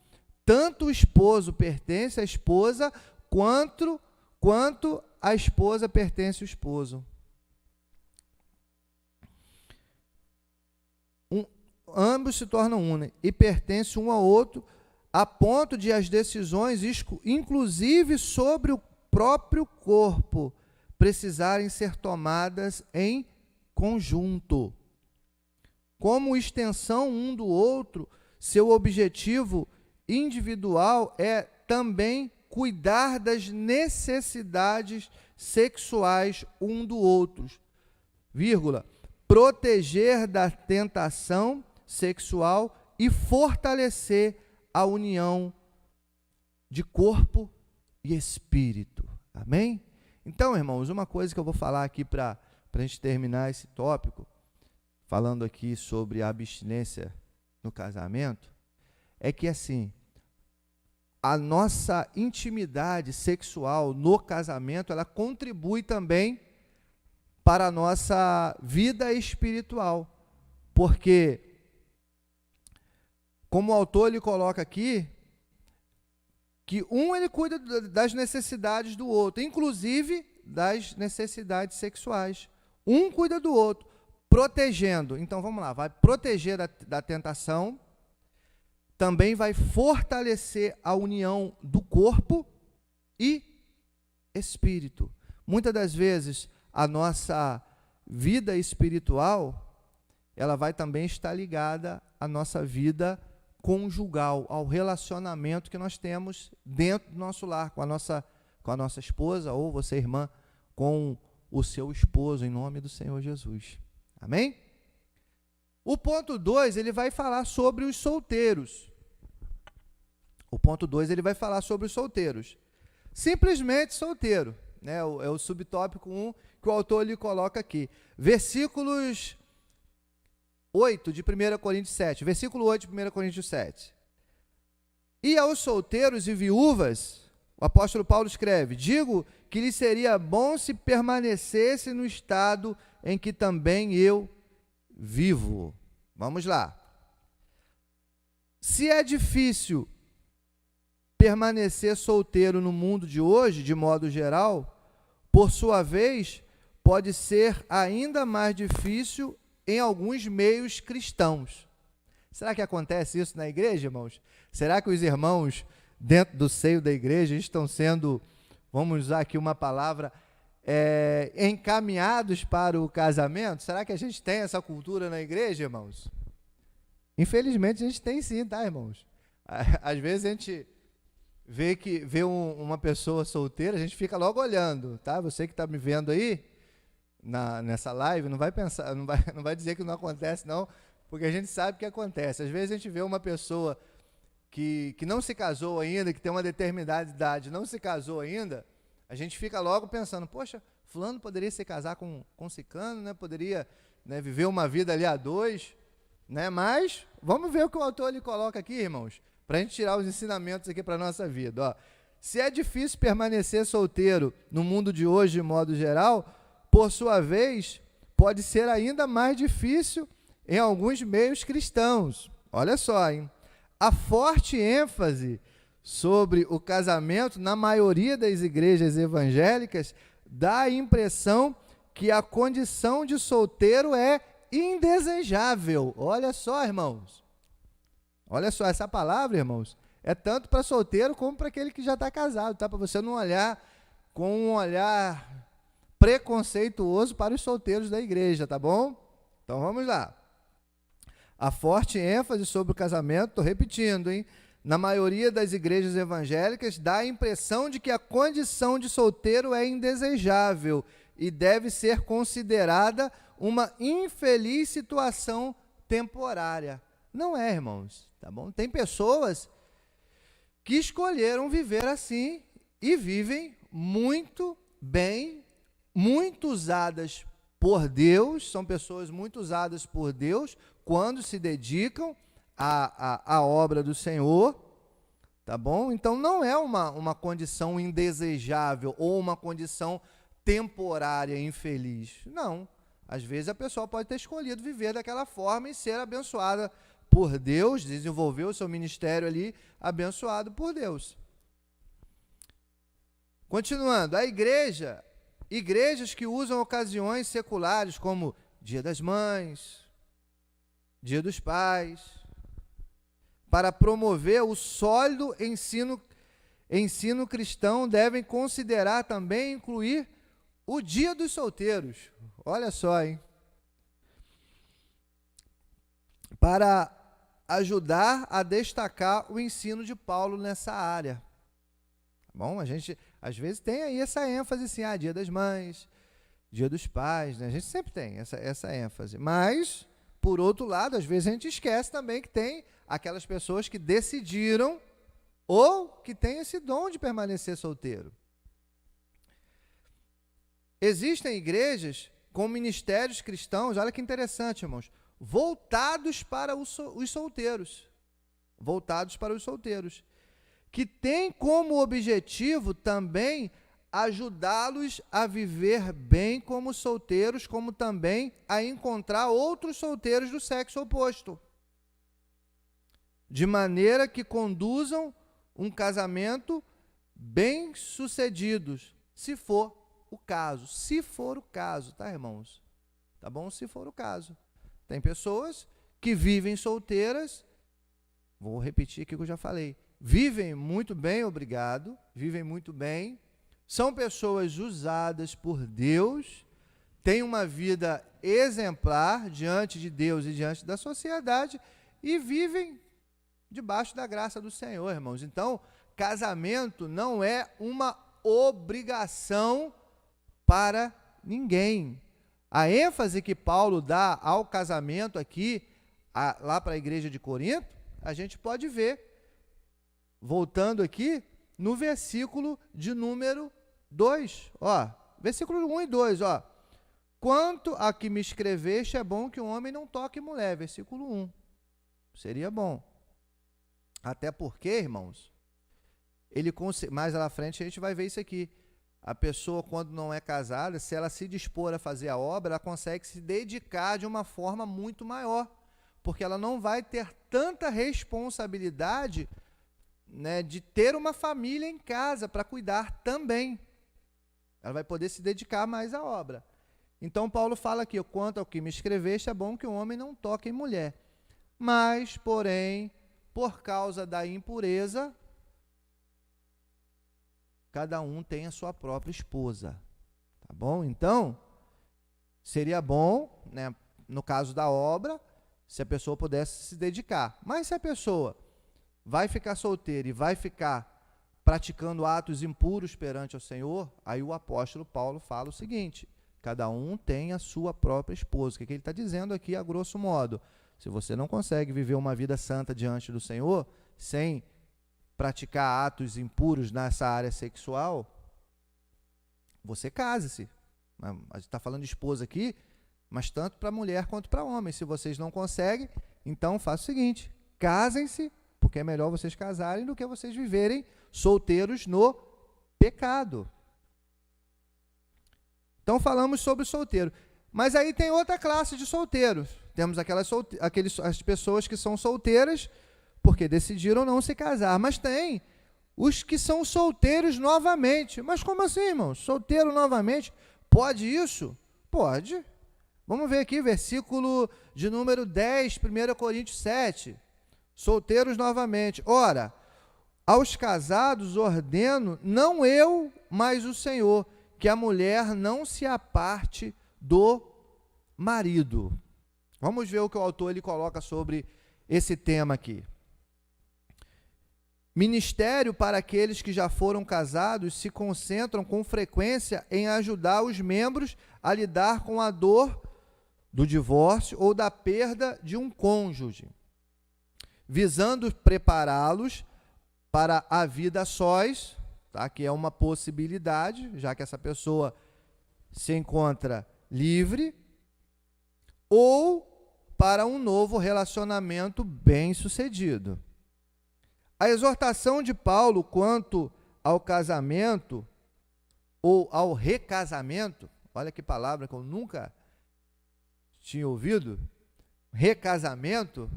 Tanto o esposo pertence à esposa, quanto a esposa pertence ao esposo. Ambos se tornam um e pertencem um ao outro, a ponto de as decisões, inclusive sobre o próprio corpo, precisarem ser tomadas em conjunto. Como extensão um do outro, seu objetivo individual é também cuidar das necessidades sexuais um do outro, proteger da tentação sexual e fortalecer a união de corpo e espírito. Amém? Então, irmãos, uma coisa que eu vou falar aqui para a gente terminar esse tópico, falando aqui sobre a abstinência no casamento, é que assim, a nossa intimidade sexual no casamento, ela contribui também para a nossa vida espiritual, porque, como o autor ele coloca aqui, que ele cuida das necessidades do outro, inclusive das necessidades sexuais. Um cuida do outro, protegendo. Então, vamos lá, vai proteger da tentação, também vai fortalecer a união do corpo e espírito. Muitas das vezes, a nossa vida espiritual, ela vai também estar ligada à nossa vida conjugal, ao relacionamento que nós temos dentro do nosso lar, com a nossa esposa, ou você, irmã, com o seu esposo, em nome do Senhor Jesus. Amém? O ponto 2, ele vai falar sobre os solteiros. O ponto 2, ele vai falar sobre os solteiros. Simplesmente solteiro, né? É o subtópico 1 que o autor lhe coloca aqui. Versículos 8 de 1 Coríntios 7, versículo 8 de 1 Coríntios 7. E aos solteiros e viúvas, o apóstolo Paulo escreve: digo que lhe seria bom se permanecesse no estado em que também eu vivo. Vamos lá. Se é difícil permanecer solteiro no mundo de hoje, de modo geral, por sua vez, pode ser ainda mais difícil em alguns meios cristãos. Será que acontece isso na igreja, irmãos? Será que os irmãos dentro do seio da igreja estão sendo, vamos usar aqui uma palavra, encaminhados para o casamento? Será que a gente tem essa cultura na igreja, irmãos? Infelizmente a gente tem sim, tá, irmãos? Às vezes a gente vê uma pessoa solteira, a gente fica logo olhando, tá? Você que está me vendo aí, nessa live, não vai pensar, não vai dizer que não acontece, não, porque a gente sabe que acontece. Às vezes a gente vê uma pessoa que não se casou ainda, que tem uma determinada idade, não se casou ainda, a gente fica logo pensando, poxa, fulano poderia se casar com ciclano, né? Poderia, né, viver uma vida ali a dois, né? Mas vamos ver o que o autor lhe coloca aqui, irmãos, para a gente tirar os ensinamentos aqui para a nossa vida. Ó, se é difícil permanecer solteiro no mundo de hoje, de modo geral, por sua vez, pode ser ainda mais difícil em alguns meios cristãos. Olha só, hein? A forte ênfase sobre o casamento na maioria das igrejas evangélicas dá a impressão que a condição de solteiro é indesejável. Olha só, irmãos. Olha só, essa palavra, irmãos, é tanto para solteiro como para aquele que já está casado, tá? Para você não olhar com um olhar preconceituoso para os solteiros da igreja, tá bom? Então vamos lá. A forte ênfase sobre o casamento, estou repetindo, hein? Na maioria das igrejas evangélicas dá a impressão de que a condição de solteiro é indesejável e deve ser considerada uma infeliz situação temporária. Não é, irmãos, tá bom? Tem pessoas que escolheram viver assim e vivem muito bem, muito usadas por Deus, são pessoas muito usadas por Deus quando se dedicam à obra do Senhor, tá bom? Então não é uma condição indesejável ou uma condição temporária infeliz, não. Às vezes a pessoa pode ter escolhido viver daquela forma e ser abençoada por Deus, desenvolver o seu ministério ali, abençoado por Deus. Continuando, igrejas que usam ocasiões seculares como Dia das Mães, Dia dos Pais, para promover o sólido ensino cristão, devem considerar também incluir o Dia dos Solteiros. Olha só, hein? Para ajudar a destacar o ensino de Paulo nessa área. Bom, a gente às vezes tem aí essa ênfase assim, Dia das Mães, Dia dos Pais, né? A gente sempre tem essa ênfase, mas, por outro lado, às vezes a gente esquece também que tem aquelas pessoas que decidiram ou que têm esse dom de permanecer solteiro. Existem igrejas com ministérios cristãos, olha que interessante, irmãos, voltados para os solteiros, que tem como objetivo também ajudá-los a viver bem como solteiros, como também a encontrar outros solteiros do sexo oposto, de maneira que conduzam um casamento bem-sucedido, se for o caso. Se for o caso, tá, irmãos? Tá bom? Se for o caso. Tem pessoas que vivem solteiras, vou repetir aqui o que eu já falei, vivem muito bem, obrigado, vivem muito bem, são pessoas usadas por Deus, têm uma vida exemplar diante de Deus e diante da sociedade e vivem debaixo da graça do Senhor, irmãos. Então, casamento não é uma obrigação para ninguém. A ênfase que Paulo dá ao casamento aqui, lá para a igreja de Corinto, a gente pode ver, voltando aqui, no versículo de número 2, versículo 1 e 2, quanto a que me escreveste, é bom que o homem não toque mulher, versículo 1, seria bom, até porque, irmãos, mais lá à frente a gente vai ver isso aqui, a pessoa quando não é casada, se ela se dispor a fazer a obra, ela consegue se dedicar de uma forma muito maior, porque ela não vai ter tanta responsabilidade, né, de ter uma família em casa para cuidar também. Ela vai poder se dedicar mais à obra. Então, Paulo fala aqui, quanto ao que me escreveste, é bom que o homem não toque em mulher. Mas, porém, por causa da impureza, cada um tem a sua própria esposa. Tá bom? Então, seria bom, né, no caso da obra, se a pessoa pudesse se dedicar. Mas se a pessoa vai ficar solteira e vai ficar praticando atos impuros perante o Senhor, aí o apóstolo Paulo fala o seguinte, cada um tem a sua própria esposa. O que ele está dizendo aqui, a grosso modo? Se você não consegue viver uma vida santa diante do Senhor, sem praticar atos impuros nessa área sexual, você case-se. A gente está falando de esposa aqui, mas tanto para mulher quanto para homem. Se vocês não conseguem, então faça o seguinte, casem-se, porque é melhor vocês casarem do que vocês viverem solteiros no pecado. Então falamos sobre o solteiro. Mas aí tem outra classe de solteiros. Temos as pessoas que são solteiras porque decidiram não se casar. Mas tem os que são solteiros novamente. Mas como assim, irmãos? Solteiro novamente? Pode isso? Pode. Vamos ver aqui, versículo de número 10, 1 Coríntios 7. Solteiros novamente. Ora, aos casados ordeno, não eu, mas o Senhor, que a mulher não se aparte do marido. Vamos ver o que o autor ele coloca sobre esse tema aqui. Ministério para aqueles que já foram casados se concentram com frequência em ajudar os membros a lidar com a dor do divórcio ou da perda de um cônjuge, visando prepará-los para a vida a sós, tá? Que é uma possibilidade, já que essa pessoa se encontra livre, ou para um novo relacionamento bem-sucedido. A exortação de Paulo quanto ao casamento ou ao recasamento, olha que palavra que eu nunca tinha ouvido, recasamento,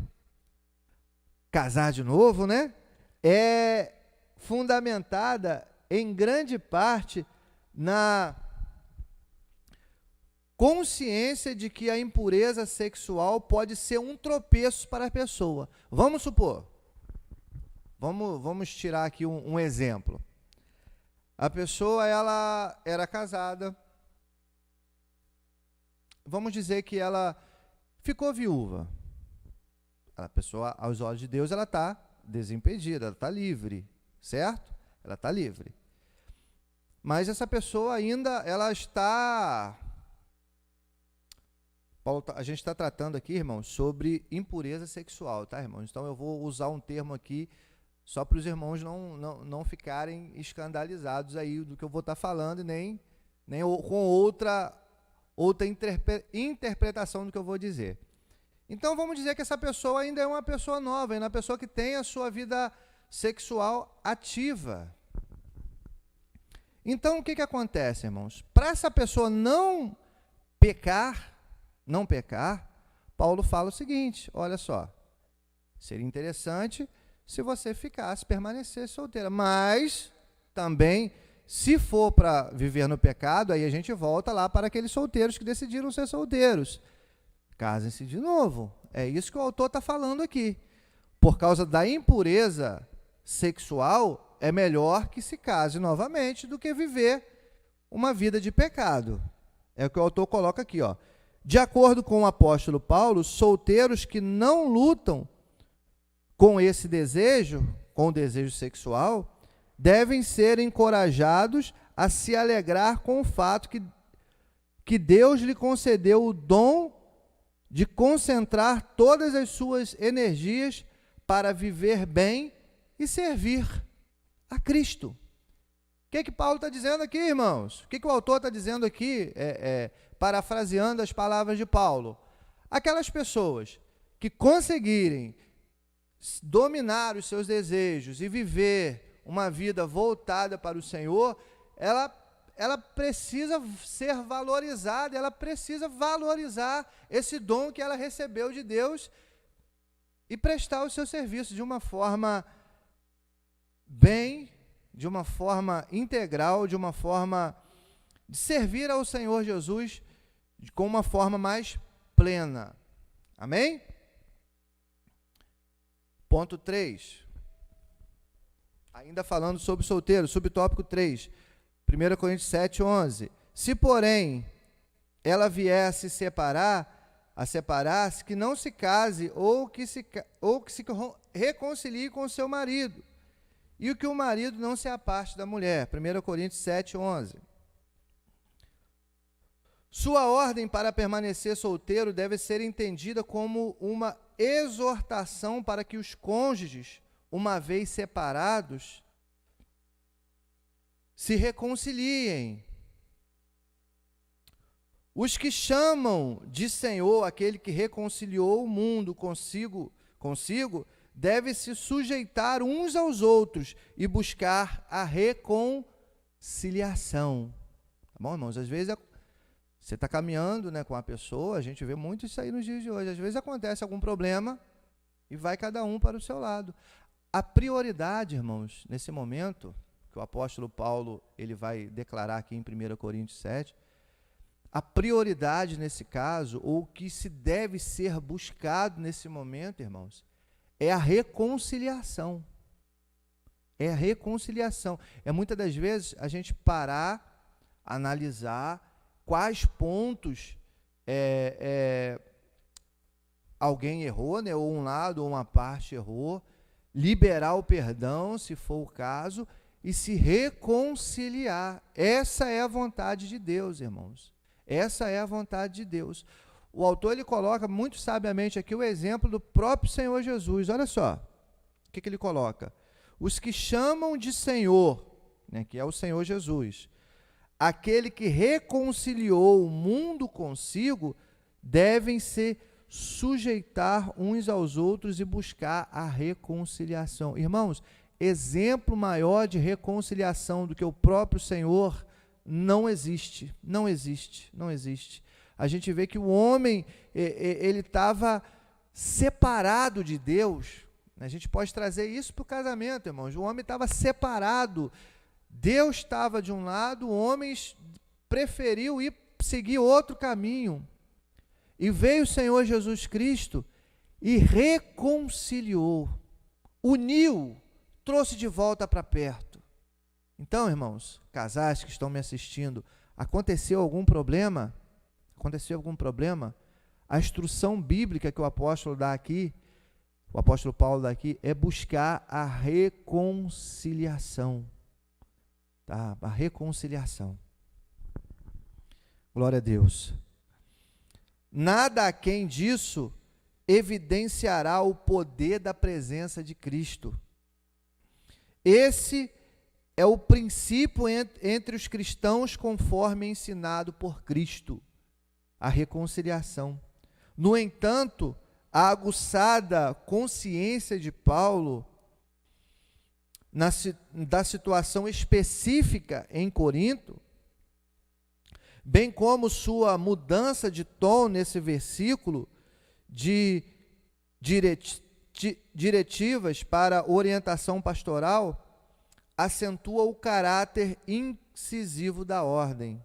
casar de novo, né? É fundamentada em grande parte na consciência de que a impureza sexual pode ser um tropeço para a pessoa. Vamos supor, vamos tirar aqui um exemplo. A pessoa, ela era casada, vamos dizer que ela ficou viúva. A pessoa, aos olhos de Deus, ela está desimpedida, ela está livre, certo? Ela está livre. Mas essa pessoa ainda, ela está... a gente está tratando aqui, irmãos, sobre impureza sexual, tá, irmãos? Então, eu vou usar um termo aqui só para os irmãos não ficarem escandalizados aí do que eu vou estar falando, nem com outra interpretação do que eu vou dizer. Então, vamos dizer que essa pessoa ainda é uma pessoa nova, ainda é uma pessoa que tem a sua vida sexual ativa. Então, o que acontece, irmãos? Para essa pessoa não pecar, Paulo fala o seguinte, olha só, seria interessante se você ficasse, permanecesse solteira. Mas também, se for para viver no pecado, aí a gente volta lá para aqueles solteiros que decidiram ser solteiros. Casem-se de novo. É isso que o autor está falando aqui. Por causa da impureza sexual, é melhor que se case novamente do que viver uma vida de pecado. É o que o autor coloca aqui, ó. De acordo com o apóstolo Paulo, solteiros que não lutam com esse desejo, com o desejo sexual, devem ser encorajados a se alegrar com o fato que Deus lhe concedeu o dom de concentrar todas as suas energias para viver bem e servir a Cristo. O que Paulo está dizendo aqui, irmãos? O que o autor está dizendo aqui, parafraseando as palavras de Paulo? Aquelas pessoas que conseguirem dominar os seus desejos e viver uma vida voltada para o Senhor, ela precisa ser valorizada, ela precisa valorizar esse dom que ela recebeu de Deus e prestar o seu serviço de uma forma de uma forma integral, de uma forma de servir ao Senhor Jesus com uma forma mais plena. Amém? Ponto 3. Ainda falando sobre solteiro, subtópico 3. 1 Coríntios 7, 11. Se, porém, ela vier a separar-se, que não se case ou que se reconcilie com o seu marido, e que o marido não se aparte da mulher. 1 Coríntios 7, 11. Sua ordem para permanecer solteiro deve ser entendida como uma exortação para que os cônjuges, uma vez separados, se reconciliem. Os que chamam de Senhor aquele que reconciliou o mundo consigo deve se sujeitar uns aos outros e buscar a reconciliação. Tá bom, irmãos? Às vezes você está caminhando, com a pessoa, a gente vê muito isso aí nos dias de hoje. Às vezes acontece algum problema e vai cada um para o seu lado. A prioridade, irmãos, nesse momento, que o apóstolo Paulo ele vai declarar aqui em 1 Coríntios 7, a prioridade nesse caso, ou o que se deve ser buscado nesse momento, irmãos, é a reconciliação. É a reconciliação. É muitas das vezes a gente parar, analisar quais pontos alguém errou, ou um lado ou uma parte errou, liberar o perdão, se for o caso, e se reconciliar. Essa é a vontade de Deus, irmãos. Essa é a vontade de Deus. O autor ele coloca muito sabiamente aqui o exemplo do próprio Senhor Jesus. Olha só, o que ele coloca? Os que chamam de Senhor, que é o Senhor Jesus, aquele que reconciliou o mundo consigo, devem se sujeitar uns aos outros e buscar a reconciliação. Irmãos, exemplo maior de reconciliação do que o próprio Senhor não existe, não existe, não existe. A gente vê que o homem, ele estava separado de Deus. A gente pode trazer isso para o casamento, irmãos. O homem estava separado. Deus estava de um lado, o homem preferiu ir seguir outro caminho. E veio o Senhor Jesus Cristo e reconciliou, uniu, trouxe de volta para perto. Então, irmãos, casais que estão me assistindo, aconteceu algum problema? Aconteceu algum problema? A instrução bíblica que o apóstolo dá aqui, o apóstolo Paulo dá aqui, é buscar a reconciliação. Tá? A reconciliação. Glória a Deus. Nada aquém disso evidenciará o poder da presença de Cristo. Esse é o princípio entre os cristãos conforme ensinado por Cristo, a reconciliação. No entanto, a aguçada consciência de Paulo da situação específica em Corinto, bem como sua mudança de tom nesse versículo de diretivas para orientação pastoral acentua o caráter incisivo da ordem,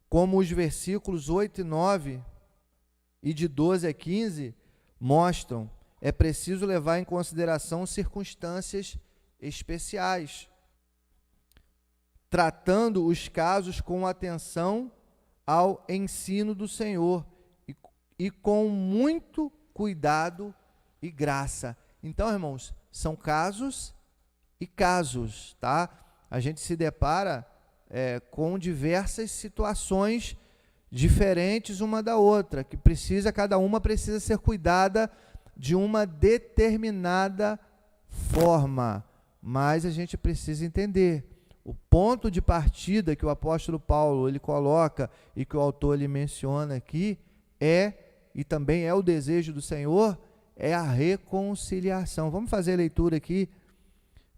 como os versículos 8 e 9 e de 12 a 15 mostram. É preciso levar em consideração circunstâncias especiais, tratando os casos com atenção ao ensino do Senhor e com muito cuidado e graça. Então, irmãos, são casos e casos, tá? A gente se depara com diversas situações diferentes uma da outra, que cada uma precisa ser cuidada de uma determinada forma, mas a gente precisa entender o ponto de partida que o apóstolo Paulo ele coloca e que o autor ele menciona aqui e também é o desejo do Senhor, é a reconciliação. Vamos fazer a leitura aqui,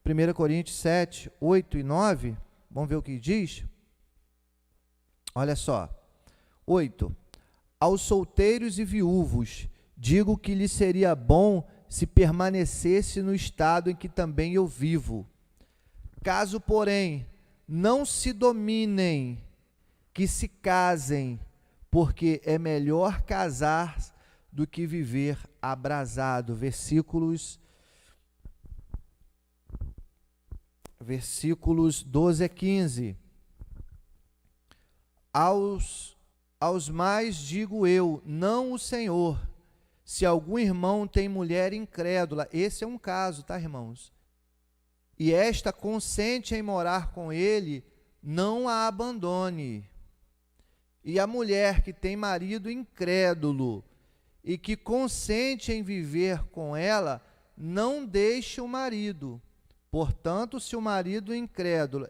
1 Coríntios 7, 8 e 9, vamos ver o que diz? Olha só, 8, aos solteiros e viúvos, digo que lhe seria bom se permanecesse no estado em que também eu vivo. Caso, porém, não se dominem, que se casem, porque é melhor casar do que viver abrasado. Versículos 12 a 15. Aos mais digo eu, não o Senhor, se algum irmão tem mulher incrédula, esse é um caso, tá, irmãos? E esta consente em morar com ele, não a abandone. E a mulher que tem marido incrédulo e que consente em viver com ela, não deixe o marido. Portanto, se o marido incrédulo,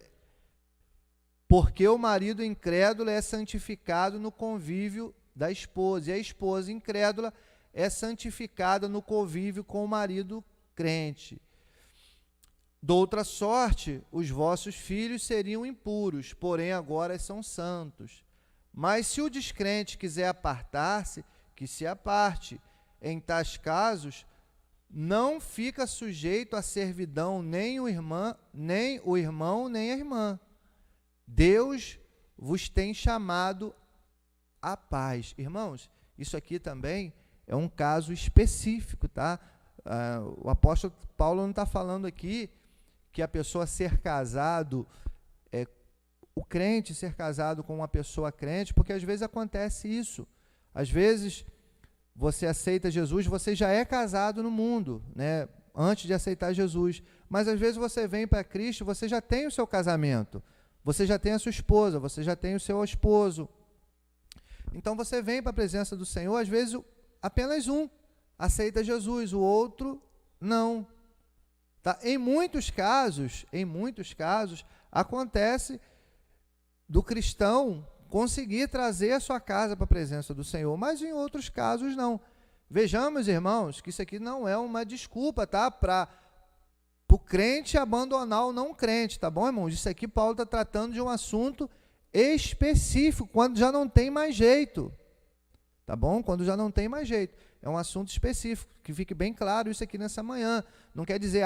porque o marido incrédulo é santificado no convívio da esposa, e a esposa incrédula é santificada no convívio com o marido crente. Doutra sorte, os vossos filhos seriam impuros, porém agora são santos. Mas se o descrente quiser apartar-se, que se aparte. Em tais casos, não fica sujeito à servidão nem o irmão, nem a irmã. Deus vos tem chamado à paz. Irmãos, isso aqui também é um caso específico, tá? O apóstolo Paulo não está falando aqui que a pessoa ser casado, o crente ser casado com uma pessoa crente, porque às vezes acontece isso. Às vezes você aceita Jesus, você já é casado no mundo, né? Antes de aceitar Jesus. Mas às vezes você vem para Cristo, você já tem o seu casamento, você já tem a sua esposa, você já tem o seu esposo. Então você vem para a presença do Senhor, às vezes apenas um aceita Jesus, o outro não. Tá? Em muitos casos, acontece do cristão conseguir trazer a sua casa para a presença do Senhor, mas em outros casos não. Vejamos, irmãos, que isso aqui não é uma desculpa, tá? Para o crente abandonar o não crente, tá bom, irmãos? Isso aqui Paulo está tratando de um assunto específico, quando já não tem mais jeito, tá bom? Quando já não tem mais jeito. É um assunto específico, que fique bem claro isso aqui nessa manhã. Não quer dizer,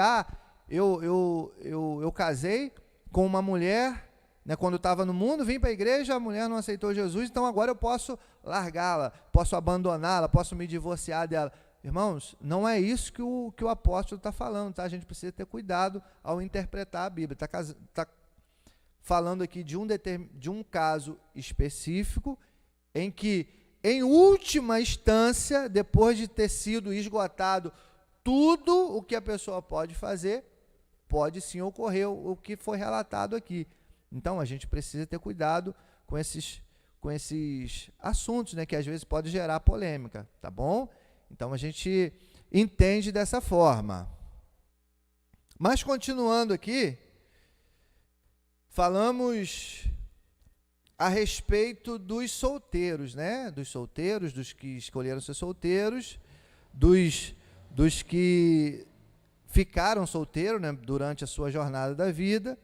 eu casei com uma mulher, né, quando estava no mundo, vim para a igreja, a mulher não aceitou Jesus, então agora eu posso largá-la, posso abandoná-la, posso me divorciar dela. Irmãos, não é isso que o apóstolo está falando, tá? A gente precisa ter cuidado ao interpretar a Bíblia. Está falando aqui de um caso específico em que, em última instância, depois de ter sido esgotado tudo o que a pessoa pode fazer, pode sim ocorrer o que foi relatado aqui. Então, a gente precisa ter cuidado com esses assuntos, né, que às vezes pode gerar polêmica, tá bom? Então, a gente entende dessa forma. Mas, continuando aqui, falamos a respeito dos solteiros, né? Dos solteiros, dos que escolheram ser solteiros, dos que ficaram solteiros, né, durante a sua jornada da vida.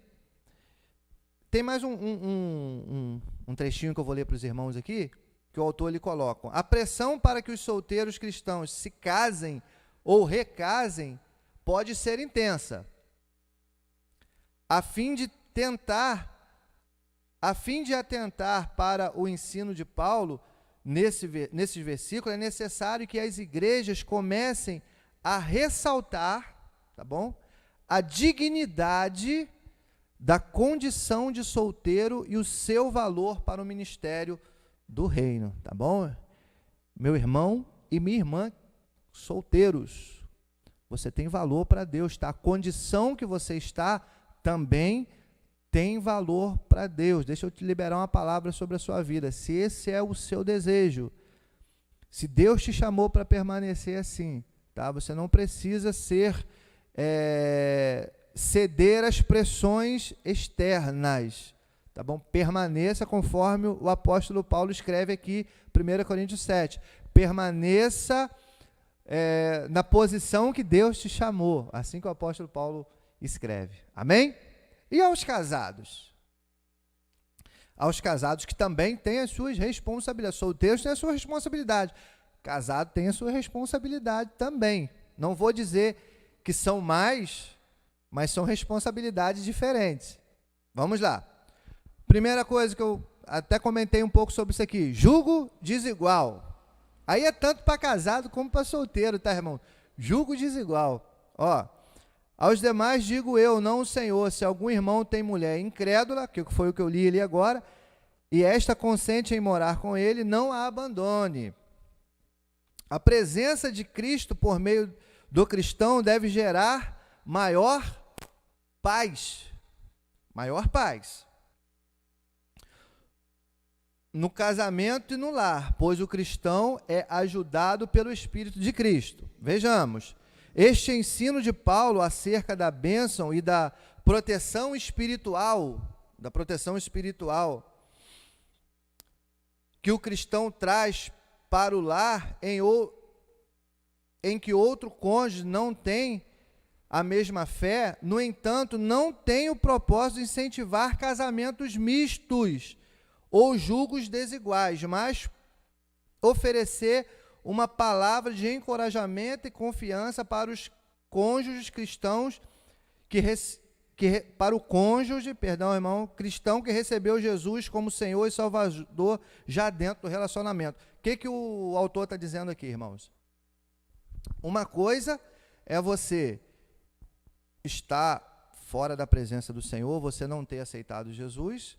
Tem mais um trechinho que eu vou ler para os irmãos aqui, que o autor lhe coloca. A pressão para que os solteiros cristãos se casem ou recasem pode ser intensa, a fim de atentar para o ensino de Paulo, nesses versículos, é necessário que as igrejas comecem a ressaltar, tá bom? A dignidade da condição de solteiro e o seu valor para o ministério do reino, tá bom? Meu irmão e minha irmã, solteiros, você tem valor para Deus, tá? A condição que você está também tem valor para Deus. Deixa eu te liberar uma palavra sobre a sua vida. Se esse é o seu desejo, se Deus te chamou para permanecer assim, tá? Você não precisa ceder às pressões externas, tá bom? Permaneça conforme o apóstolo Paulo escreve aqui, 1 Coríntios 7. Permaneça na posição que Deus te chamou, assim que o apóstolo Paulo escreve. Amém? E aos casados? Aos casados que também têm as suas responsabilidades. Solteiros têm a sua responsabilidade. Casado tem a sua responsabilidade também. Não vou dizer que são mais, mas são responsabilidades diferentes. Vamos lá. Primeira coisa que eu até comentei um pouco sobre isso aqui. Julgo desigual. Aí é tanto para casado como para solteiro, tá, irmão? Julgo desigual. Ó. Aos demais digo eu, não o Senhor, se algum irmão tem mulher incrédula, que foi o que eu li ali agora, e esta consente em morar com ele, não a abandone. A presença de Cristo por meio do cristão deve gerar maior paz. Maior paz. No casamento e no lar, pois o cristão é ajudado pelo Espírito de Cristo. Vejamos. Este ensino de Paulo acerca da bênção e da proteção espiritual, que o cristão traz para o lar em que outro cônjuge não tem a mesma fé, no entanto, não tem o propósito de incentivar casamentos mistos ou julgos desiguais, mas oferecer uma palavra de encorajamento e confiança para os cônjuges cristãos para o cônjuge, irmão, cristão que recebeu Jesus como Senhor e Salvador já dentro do relacionamento. O que o autor está dizendo aqui, irmãos? Uma coisa é você estar fora da presença do Senhor, você não ter aceitado Jesus,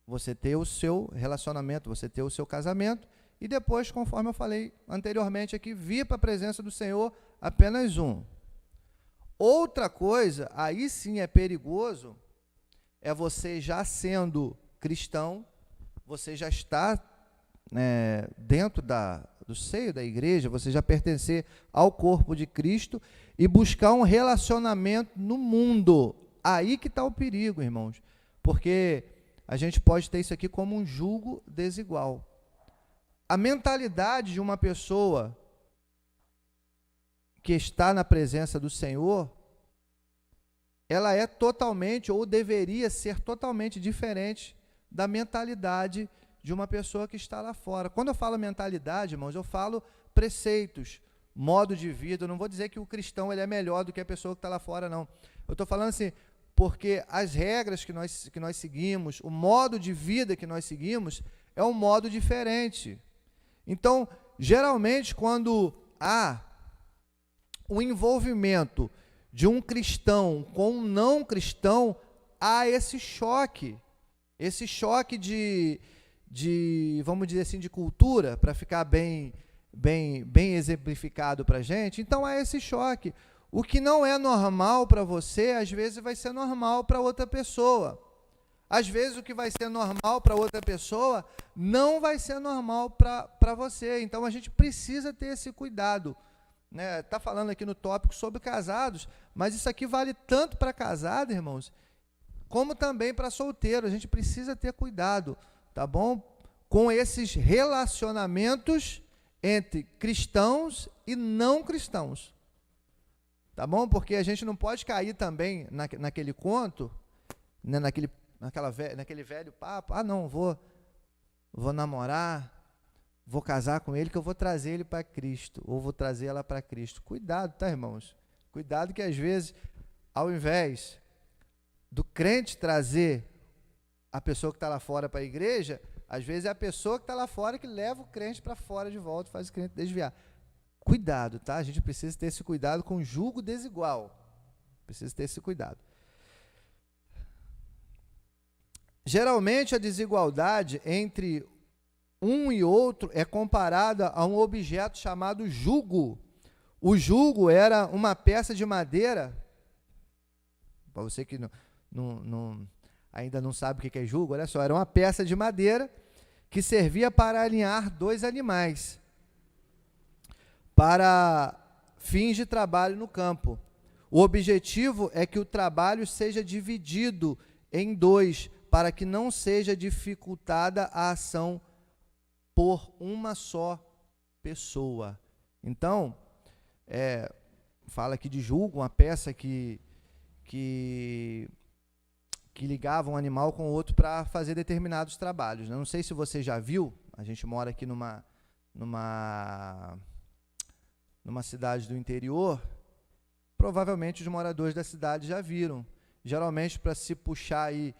você ter o seu relacionamento, você ter o seu casamento, e depois, conforme eu falei anteriormente aqui, vir para a presença do Senhor apenas um. Outra coisa, aí sim é perigoso, é você já sendo cristão, você já está dentro do seio da igreja, você já pertencer ao corpo de Cristo e buscar um relacionamento no mundo. Aí que está o perigo, irmãos, porque a gente pode ter isso aqui como um julgo desigual. A mentalidade de uma pessoa que está na presença do Senhor, ela é totalmente, ou deveria ser totalmente diferente da mentalidade de uma pessoa que está lá fora. Quando eu falo mentalidade, irmãos, eu falo preceitos, modo de vida. Eu não vou dizer que o cristão ele é melhor do que a pessoa que está lá fora, não. Eu estou falando assim, porque as regras que nós seguimos, o modo de vida que nós seguimos, é um modo diferente. Então, geralmente, quando há o envolvimento de um cristão com um não cristão, há esse choque de vamos dizer assim, de cultura, para ficar bem exemplificado para a gente. Então, há esse choque. O que não é normal para você, às vezes vai ser normal para outra pessoa. Às vezes, o que vai ser normal para outra pessoa não vai ser normal para você. Então, a gente precisa ter esse cuidado. Está falando aqui no tópico sobre casados, mas isso aqui vale tanto para casado, irmãos, como também para solteiro. A gente precisa ter cuidado, tá bom? Com esses relacionamentos entre cristãos e não cristãos. Tá bom? Porque a gente não pode cair também naquele conto, né, naquele velho papo, não, vou namorar, vou casar com ele que eu vou trazer ele para Cristo, ou vou trazer ela para Cristo. Cuidado, tá, irmãos? Cuidado que às vezes, ao invés do crente trazer a pessoa que está lá fora para a igreja, às vezes é a pessoa que está lá fora que leva o crente para fora de volta, faz o crente desviar. Cuidado, tá? A gente precisa ter esse cuidado com julgo desigual. Precisa ter esse cuidado. Geralmente a desigualdade entre um e outro é comparada a um objeto chamado jugo. O jugo era uma peça de madeira, para você que ainda não sabe o que é jugo, olha só, era uma peça de madeira que servia para alinhar dois animais para fins de trabalho no campo. O objetivo é que o trabalho seja dividido em dois, para que não seja dificultada a ação por uma só pessoa. Então, fala aqui de jugo, uma peça que ligava um animal com o outro para fazer determinados trabalhos. Não sei se você já viu, a gente mora aqui numa cidade do interior, provavelmente os moradores da cidade já viram. Geralmente, para se puxar aí,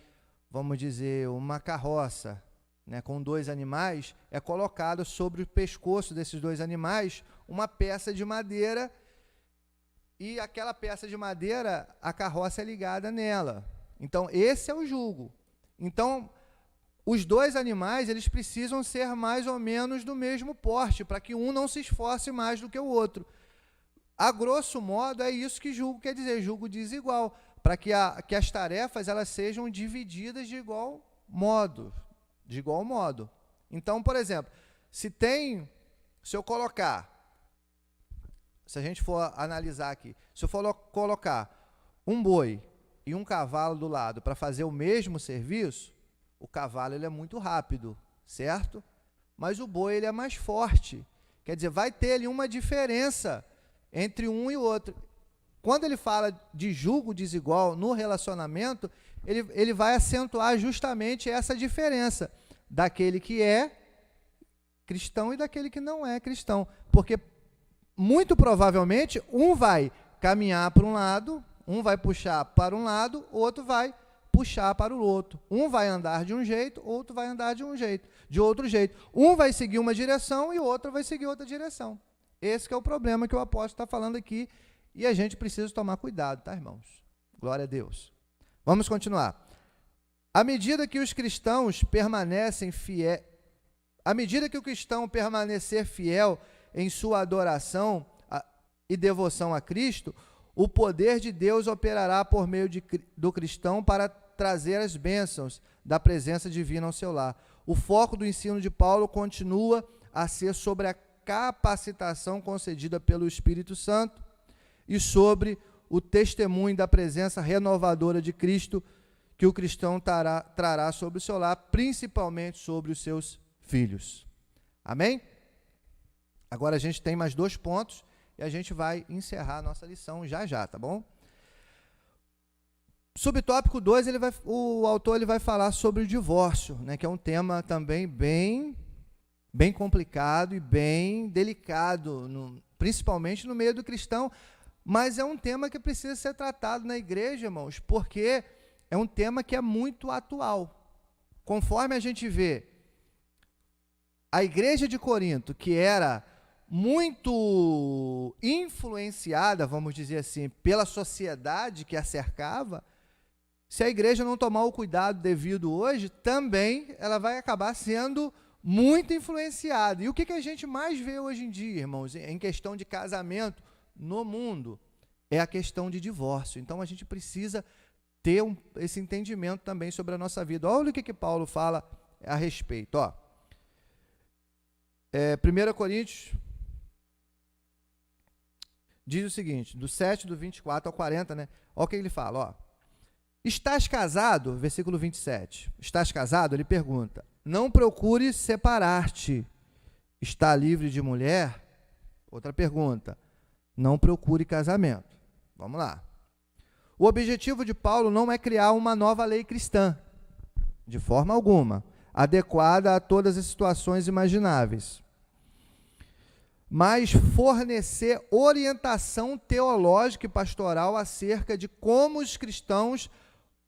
vamos dizer, uma carroça, né, com dois animais, é colocado sobre o pescoço desses dois animais uma peça de madeira, e aquela peça de madeira, a carroça é ligada nela. Então, esse é o jugo. Então, os dois animais, eles precisam ser mais ou menos do mesmo porte, para que um não se esforce mais do que o outro. A grosso modo, é isso que jugo quer dizer, jugo desigual, para que as tarefas elas sejam divididas de igual modo. Então, por exemplo, se a gente for analisar aqui, se eu for colocar um boi e um cavalo do lado para fazer o mesmo serviço, o cavalo ele é muito rápido, certo? Mas o boi ele é mais forte. Quer dizer, vai ter ali uma diferença entre um e o outro. Quando ele fala de jugo desigual no relacionamento, ele vai acentuar justamente essa diferença daquele que é cristão e daquele que não é cristão. Porque, muito provavelmente, um vai caminhar para um lado, um vai puxar para um lado, o outro vai puxar para o outro. Um vai andar de um jeito, outro vai andar de outro jeito. Um vai seguir uma direção e o outro vai seguir outra direção. Esse que é o problema que o apóstolo está falando aqui, e a gente precisa tomar cuidado, tá, irmãos? Glória a Deus. Vamos continuar. À medida que os cristãos permanecem fiéis, à medida que o cristão permanecer fiel em sua adoração e devoção a Cristo, o poder de Deus operará por meio do cristão para trazer as bênçãos da presença divina ao seu lar. O foco do ensino de Paulo continua a ser sobre a capacitação concedida pelo Espírito Santo e sobre o testemunho da presença renovadora de Cristo que o cristão trará sobre o seu lar, principalmente sobre os seus filhos. Amém? Agora a gente tem mais 2 pontos e a gente vai encerrar a nossa lição já, tá bom? Subtópico 2, o autor vai falar sobre o divórcio, né, que é um tema também bem complicado e bem delicado, principalmente no meio do cristão, mas é um tema que precisa ser tratado na igreja, irmãos, porque é um tema que é muito atual. Conforme a gente vê, a igreja de Corinto, que era muito influenciada, vamos dizer assim, pela sociedade que a cercava, se a igreja não tomar o cuidado devido hoje, também ela vai acabar sendo muito influenciada. E o que a gente mais vê hoje em dia, irmãos, em questão de casamento no mundo, é a questão de divórcio. Então, a gente precisa ter esse entendimento também sobre a nossa vida. Olha o que Paulo fala a respeito. 1 Coríntios diz o seguinte, do 7, do 24 ao 40, né? Olha o que ele fala, Estás casado? Versículo 27. Estás casado? Ele pergunta. Não procure separar-te. Está livre de mulher? Outra pergunta. Não procure casamento. Vamos lá. O objetivo de Paulo não é criar uma nova lei cristã, de forma alguma, adequada a todas as situações imagináveis. mas fornecer orientação teológica e pastoral acerca de como os cristãos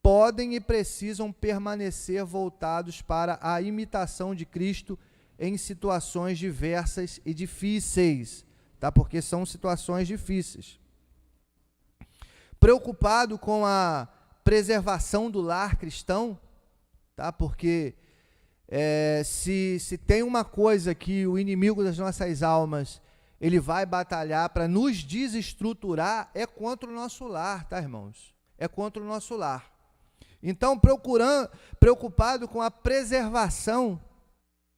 podem e precisam permanecer voltados para a imitação de Cristo em situações diversas e difíceis, tá? Porque são situações difíceis. Preocupado com a preservação do lar cristão, tá? Porque se tem uma coisa que o inimigo das nossas almas ele vai batalhar para nos desestruturar, é contra o nosso lar, tá, irmãos? É contra o nosso lar. Então, preocupado com a preservação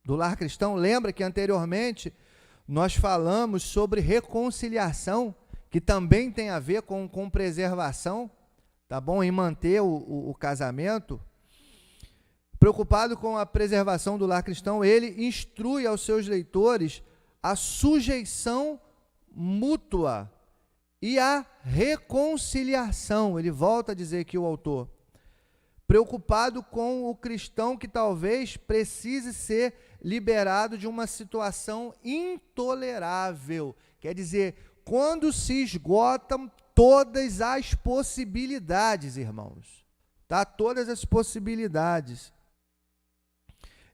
do lar cristão, lembra que anteriormente nós falamos sobre reconciliação, que também tem a ver com preservação, tá bom? Em manter o casamento. Preocupado com a preservação do lar cristão, ele instrui aos seus leitores a sujeição mútua e a reconciliação. Ele volta a dizer aqui o autor. Preocupado com o cristão que talvez precise ser liberado de uma situação intolerável. Quer dizer, quando se esgotam todas as possibilidades, irmãos. Tá? Todas as possibilidades.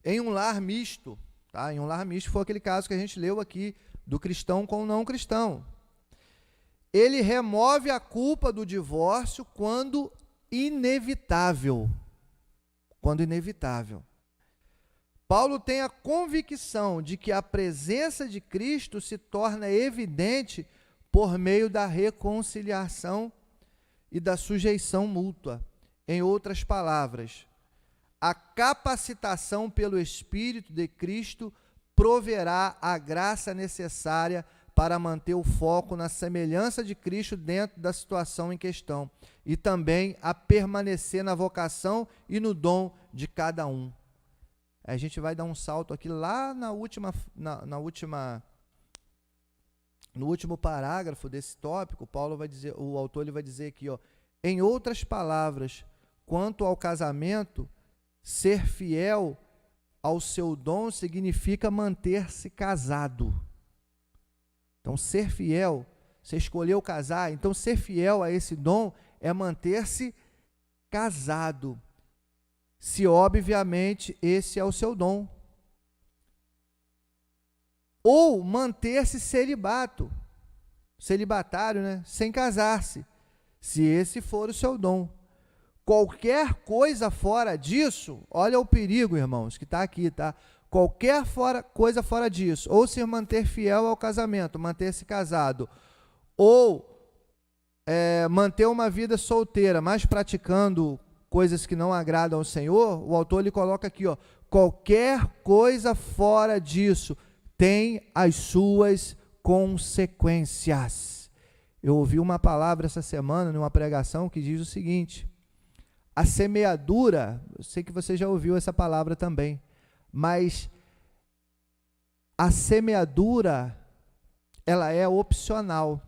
Em um lar misto, tá? Em um lar misto foi aquele caso que a gente leu aqui, do cristão com o não cristão. Ele remove a culpa do divórcio quando inevitável. Quando inevitável. Paulo tem a convicção de que a presença de Cristo se torna evidente por meio da reconciliação e da sujeição mútua. Em outras palavras, a capacitação pelo Espírito de Cristo proverá a graça necessária para manter o foco na semelhança de Cristo dentro da situação em questão e também a permanecer na vocação e no dom de cada um. A gente vai dar um salto aqui lá no último parágrafo desse tópico. O autor vai dizer aqui, ó, em outras palavras, quanto ao casamento, ser fiel ao seu dom significa manter-se casado. Então, ser fiel, você escolheu casar, então ser fiel a esse dom é manter-se casado. Se, obviamente, esse é o seu dom. Ou manter-se celibatário, né? Sem casar-se, se esse for o seu dom. Qualquer coisa fora disso, olha o perigo, irmãos, que está aqui, tá? Qualquer coisa fora disso, ou se manter fiel ao casamento, manter-se casado, ou manter uma vida solteira, mas praticando coisas que não agradam ao Senhor, o autor ele coloca aqui, ó, qualquer coisa fora disso tem as suas consequências. Eu ouvi uma palavra essa semana, numa pregação, que diz o seguinte: a semeadura, eu sei que você já ouviu essa palavra também, mas a semeadura, ela é opcional,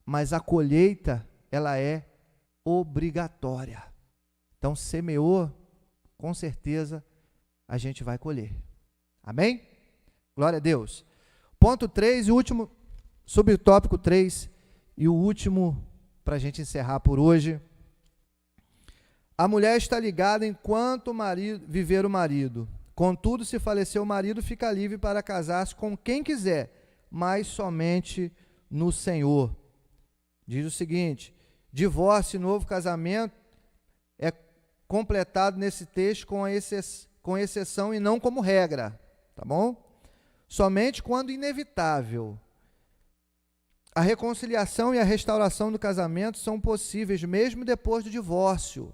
mas a colheita, ela é obrigatória. Então, semeou, com certeza, a gente vai colher. Amém? Glória a Deus. Ponto 3, e o último, subtópico 3, e o último, para a gente encerrar por hoje. A mulher está ligada enquanto viver o marido. Contudo, se falecer o marido, fica livre para casar-se com quem quiser, mas somente no Senhor. Diz o seguinte: divórcio e novo casamento é completado nesse texto com exceção e não como regra, tá bom? Somente quando inevitável. A reconciliação e a restauração do casamento são possíveis mesmo depois do divórcio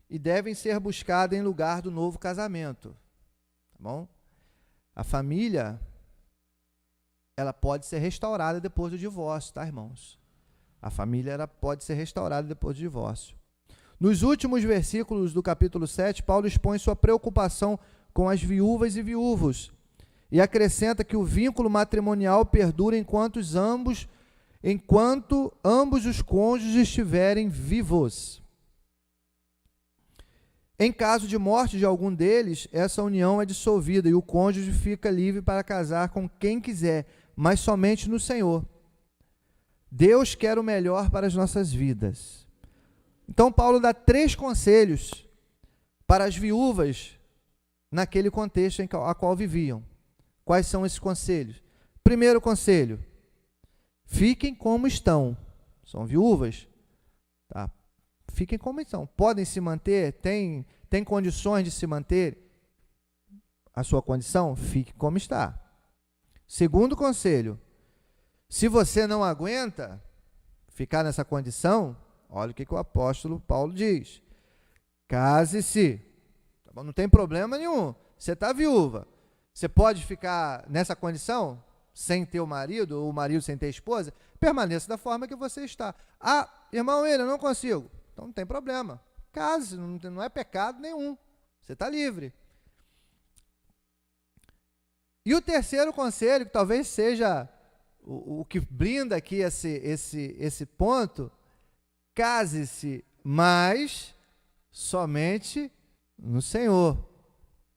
e devem ser buscadas em lugar do novo casamento, tá bom? A família, ela pode ser restaurada depois do divórcio, tá, irmãos? A família ela pode ser restaurada depois do divórcio. Nos últimos versículos do capítulo 7, Paulo expõe sua preocupação com as viúvas e viúvos e acrescenta que o vínculo matrimonial perdura enquanto ambos os cônjuges estiverem vivos. Em caso de morte de algum deles, essa união é dissolvida e o cônjuge fica livre para casar com quem quiser, mas somente no Senhor. Deus quer o melhor para as nossas vidas. Então, Paulo dá 3 conselhos para as viúvas naquele contexto em qual viviam. Quais são esses conselhos? Primeiro conselho: fiquem como estão. São viúvas, tá? Fiquem como estão. Podem se manter? Tem condições de se manter a sua condição? Fique como está. Segundo conselho: se você não aguenta ficar nessa condição, olha o que o apóstolo Paulo diz: case-se. Tá bom? Não tem problema nenhum. Você está viúva. Você pode ficar nessa condição, sem ter o marido, ou o marido sem ter a esposa? Permaneça da forma que você está. Ah, irmão, eu não consigo. Então não tem problema. Case, não é pecado nenhum. Você está livre. E o terceiro conselho, que talvez seja o que blinda aqui esse ponto: case-se, mas somente no Senhor.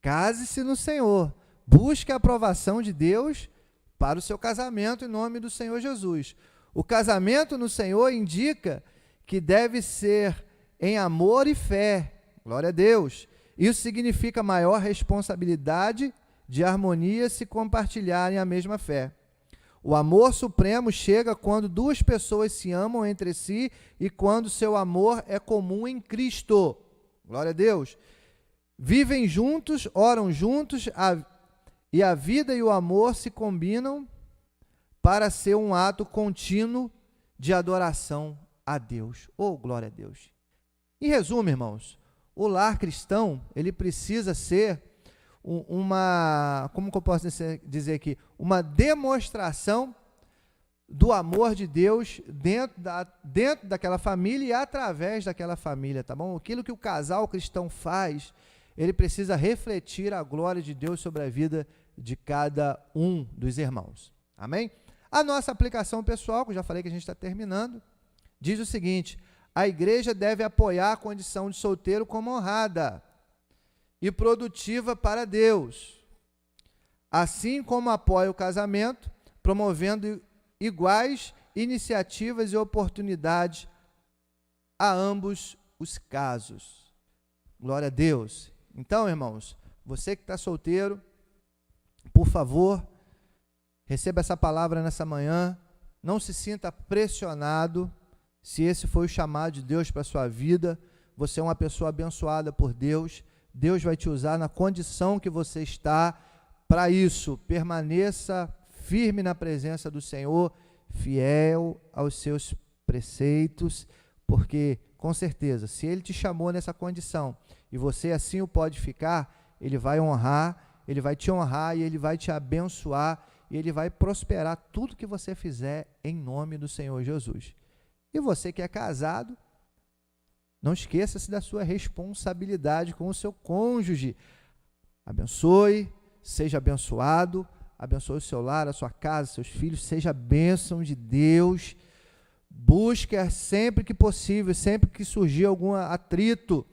Case-se no Senhor. Busque a aprovação de Deus para o seu casamento em nome do Senhor Jesus. O casamento no Senhor indica que deve ser em amor e fé. Glória a Deus. Isso significa maior responsabilidade de harmonia se compartilharem a mesma fé. O amor supremo chega quando 2 pessoas se amam entre si e quando seu amor é comum em Cristo. Glória a Deus. Vivem juntos, oram juntos, e a vida e o amor se combinam para ser um ato contínuo de adoração a Deus. Oh, glória a Deus. Em resumo, irmãos, o lar cristão, ele precisa ser como que eu posso dizer aqui? Uma demonstração do amor de Deus dentro daquela família e através daquela família, tá bom? Aquilo que o casal cristão faz, ele precisa refletir a glória de Deus sobre a vida de cada um dos irmãos. Amém? A nossa aplicação pessoal, que eu já falei que a gente está terminando, diz o seguinte: a igreja deve apoiar a condição de solteiro como honrada e produtiva para Deus, assim como apoia o casamento, promovendo iguais iniciativas e oportunidades a ambos os casos. Glória a Deus. Então, irmãos, você que está solteiro, por favor, receba essa palavra nessa manhã. Não se sinta pressionado. Se esse foi o chamado de Deus para a sua vida, você é uma pessoa abençoada por Deus. Deus vai te usar na condição que você está para isso. Permaneça firme na presença do Senhor, fiel aos seus preceitos, porque, com certeza, se Ele te chamou nessa condição e você assim o pode ficar, Ele vai honrar, Ele vai te honrar e Ele vai te abençoar e Ele vai prosperar tudo que você fizer em nome do Senhor Jesus. E você que é casado, não esqueça-se da sua responsabilidade com o seu cônjuge. Abençoe, seja abençoado, abençoe o seu lar, a sua casa, seus filhos, seja a bênção de Deus. Busque sempre que possível, sempre que surgir algum atrito,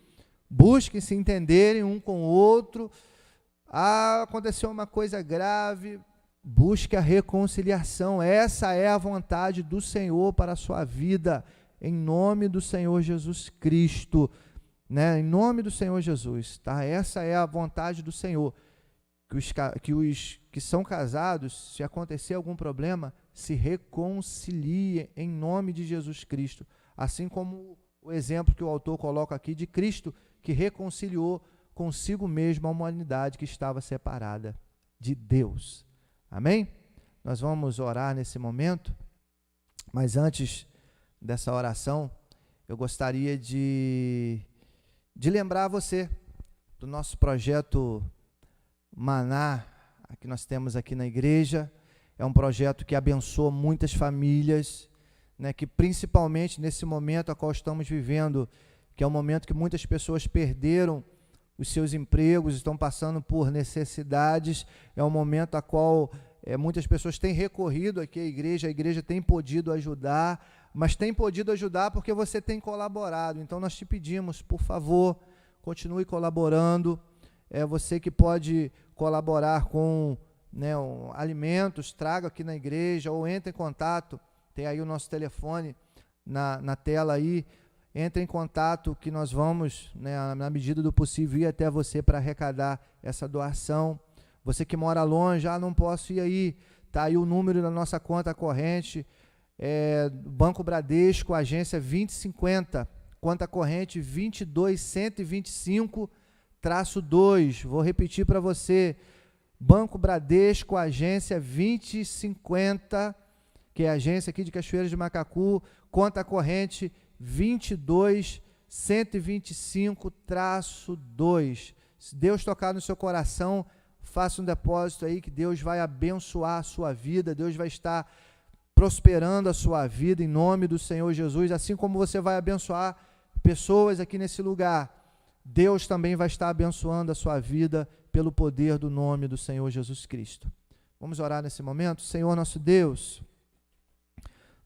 busque se entenderem um com o outro. Aconteceu uma coisa grave, busque a reconciliação. Essa é a vontade do Senhor para a sua vida, em nome do Senhor Jesus Cristo, né? Em nome do Senhor Jesus, tá? Essa é a vontade do Senhor, que os que são casados, se acontecer algum problema, se reconciliem em nome de Jesus Cristo, assim como o exemplo que o autor coloca aqui de Cristo, que reconciliou consigo mesmo a humanidade que estava separada de Deus. Amém? Nós vamos orar nesse momento, mas antes dessa oração, eu gostaria de lembrar você do nosso projeto Maná, que nós temos aqui na igreja. É um projeto que abençoa muitas famílias, né, que principalmente nesse momento a qual estamos vivendo, que é um momento que muitas pessoas perderam os seus empregos, estão passando por necessidades, é um momento a qual muitas pessoas têm recorrido aqui à igreja, a igreja tem podido ajudar, mas tem podido ajudar porque você tem colaborado. Então nós te pedimos, por favor, continue colaborando. Você que pode colaborar com alimentos, traga aqui na igreja ou entre em contato, tem aí o nosso telefone na tela aí, entre em contato que nós vamos, na medida do possível, ir até você para arrecadar essa doação. Você que mora longe, não posso ir aí, está aí o número da nossa conta corrente, Banco Bradesco, agência 2050, conta corrente 22125-2, vou repetir para você, Banco Bradesco, agência 2050, que é a agência aqui de Cachoeiras de Macacu, conta corrente 22125-2. Se Deus tocar no seu coração, faça um depósito aí que Deus vai abençoar a sua vida, Deus vai estar prosperando a sua vida em nome do Senhor Jesus, assim como você vai abençoar pessoas aqui nesse lugar, Deus também vai estar abençoando a sua vida pelo poder do nome do Senhor Jesus Cristo. Vamos orar nesse momento? Senhor nosso Deus,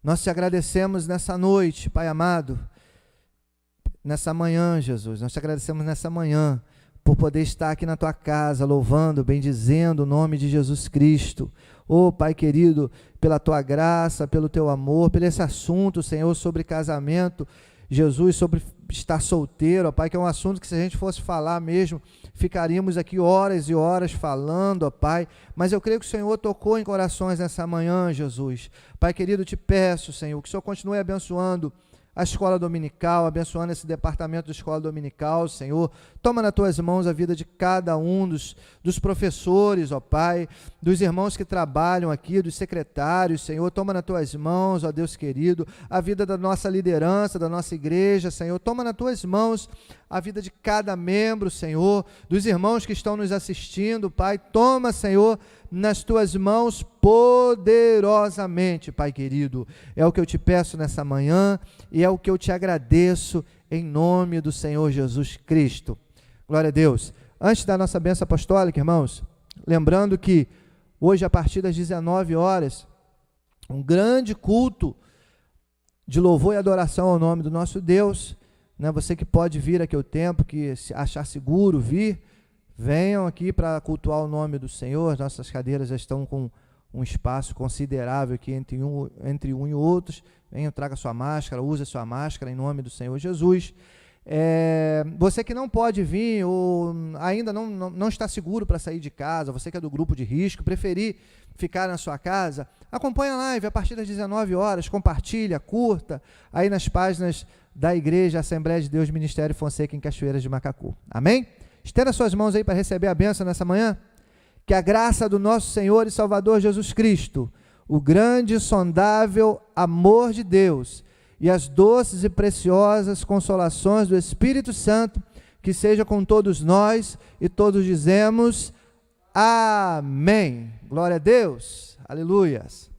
nós te agradecemos nessa noite, Pai amado, nessa manhã, Jesus, nós te agradecemos nessa manhã, por poder estar aqui na tua casa, louvando, bendizendo o nome de Jesus Cristo. Pai querido, pela tua graça, pelo teu amor, pelo esse assunto, Senhor, sobre casamento, Jesus, sobre estar solteiro, Pai, que é um assunto que se a gente fosse falar mesmo, ficaríamos aqui horas e horas falando, Pai, mas eu creio que o Senhor tocou em corações nessa manhã, Jesus. Pai querido, te peço, Senhor, que o Senhor continue abençoando a escola dominical, abençoando esse departamento da escola dominical, Senhor. Toma nas tuas mãos a vida de cada um dos professores, Pai, dos irmãos que trabalham aqui, dos secretários, Senhor. Toma nas tuas mãos, Deus querido, a vida da nossa liderança, da nossa igreja, Senhor. Toma nas tuas mãos a vida de cada membro, Senhor, dos irmãos que estão nos assistindo, Pai. Toma, Senhor, nas tuas mãos poderosamente, Pai querido. É o que eu te peço nessa manhã e é o que eu te agradeço em nome do Senhor Jesus Cristo. Glória a Deus. Antes da nossa bênção apostólica, irmãos, lembrando que hoje a partir das 19 horas, um grande culto de louvor e adoração ao nome do nosso Deus, você que pode vir aqui ao templo, que se achar seguro vir, venham aqui para cultuar o nome do Senhor. Nossas cadeiras já estão com um espaço considerável aqui entre um e outros. Venham, traga sua máscara, use a sua máscara em nome do Senhor Jesus. Você que não pode vir ou ainda não está seguro para sair de casa, você que é do grupo de risco, preferir ficar na sua casa, acompanhe a live a partir das 19 horas, compartilha, curta, aí nas páginas da Igreja Assembleia de Deus Ministério Fonseca em Cachoeiras de Macacu. Amém? Estenda suas mãos aí para receber a bênção nessa manhã. Que a graça do nosso Senhor e Salvador Jesus Cristo, o grande e sondável amor de Deus e as doces e preciosas consolações do Espírito Santo, que seja com todos nós e todos dizemos amém. Glória a Deus. Aleluias.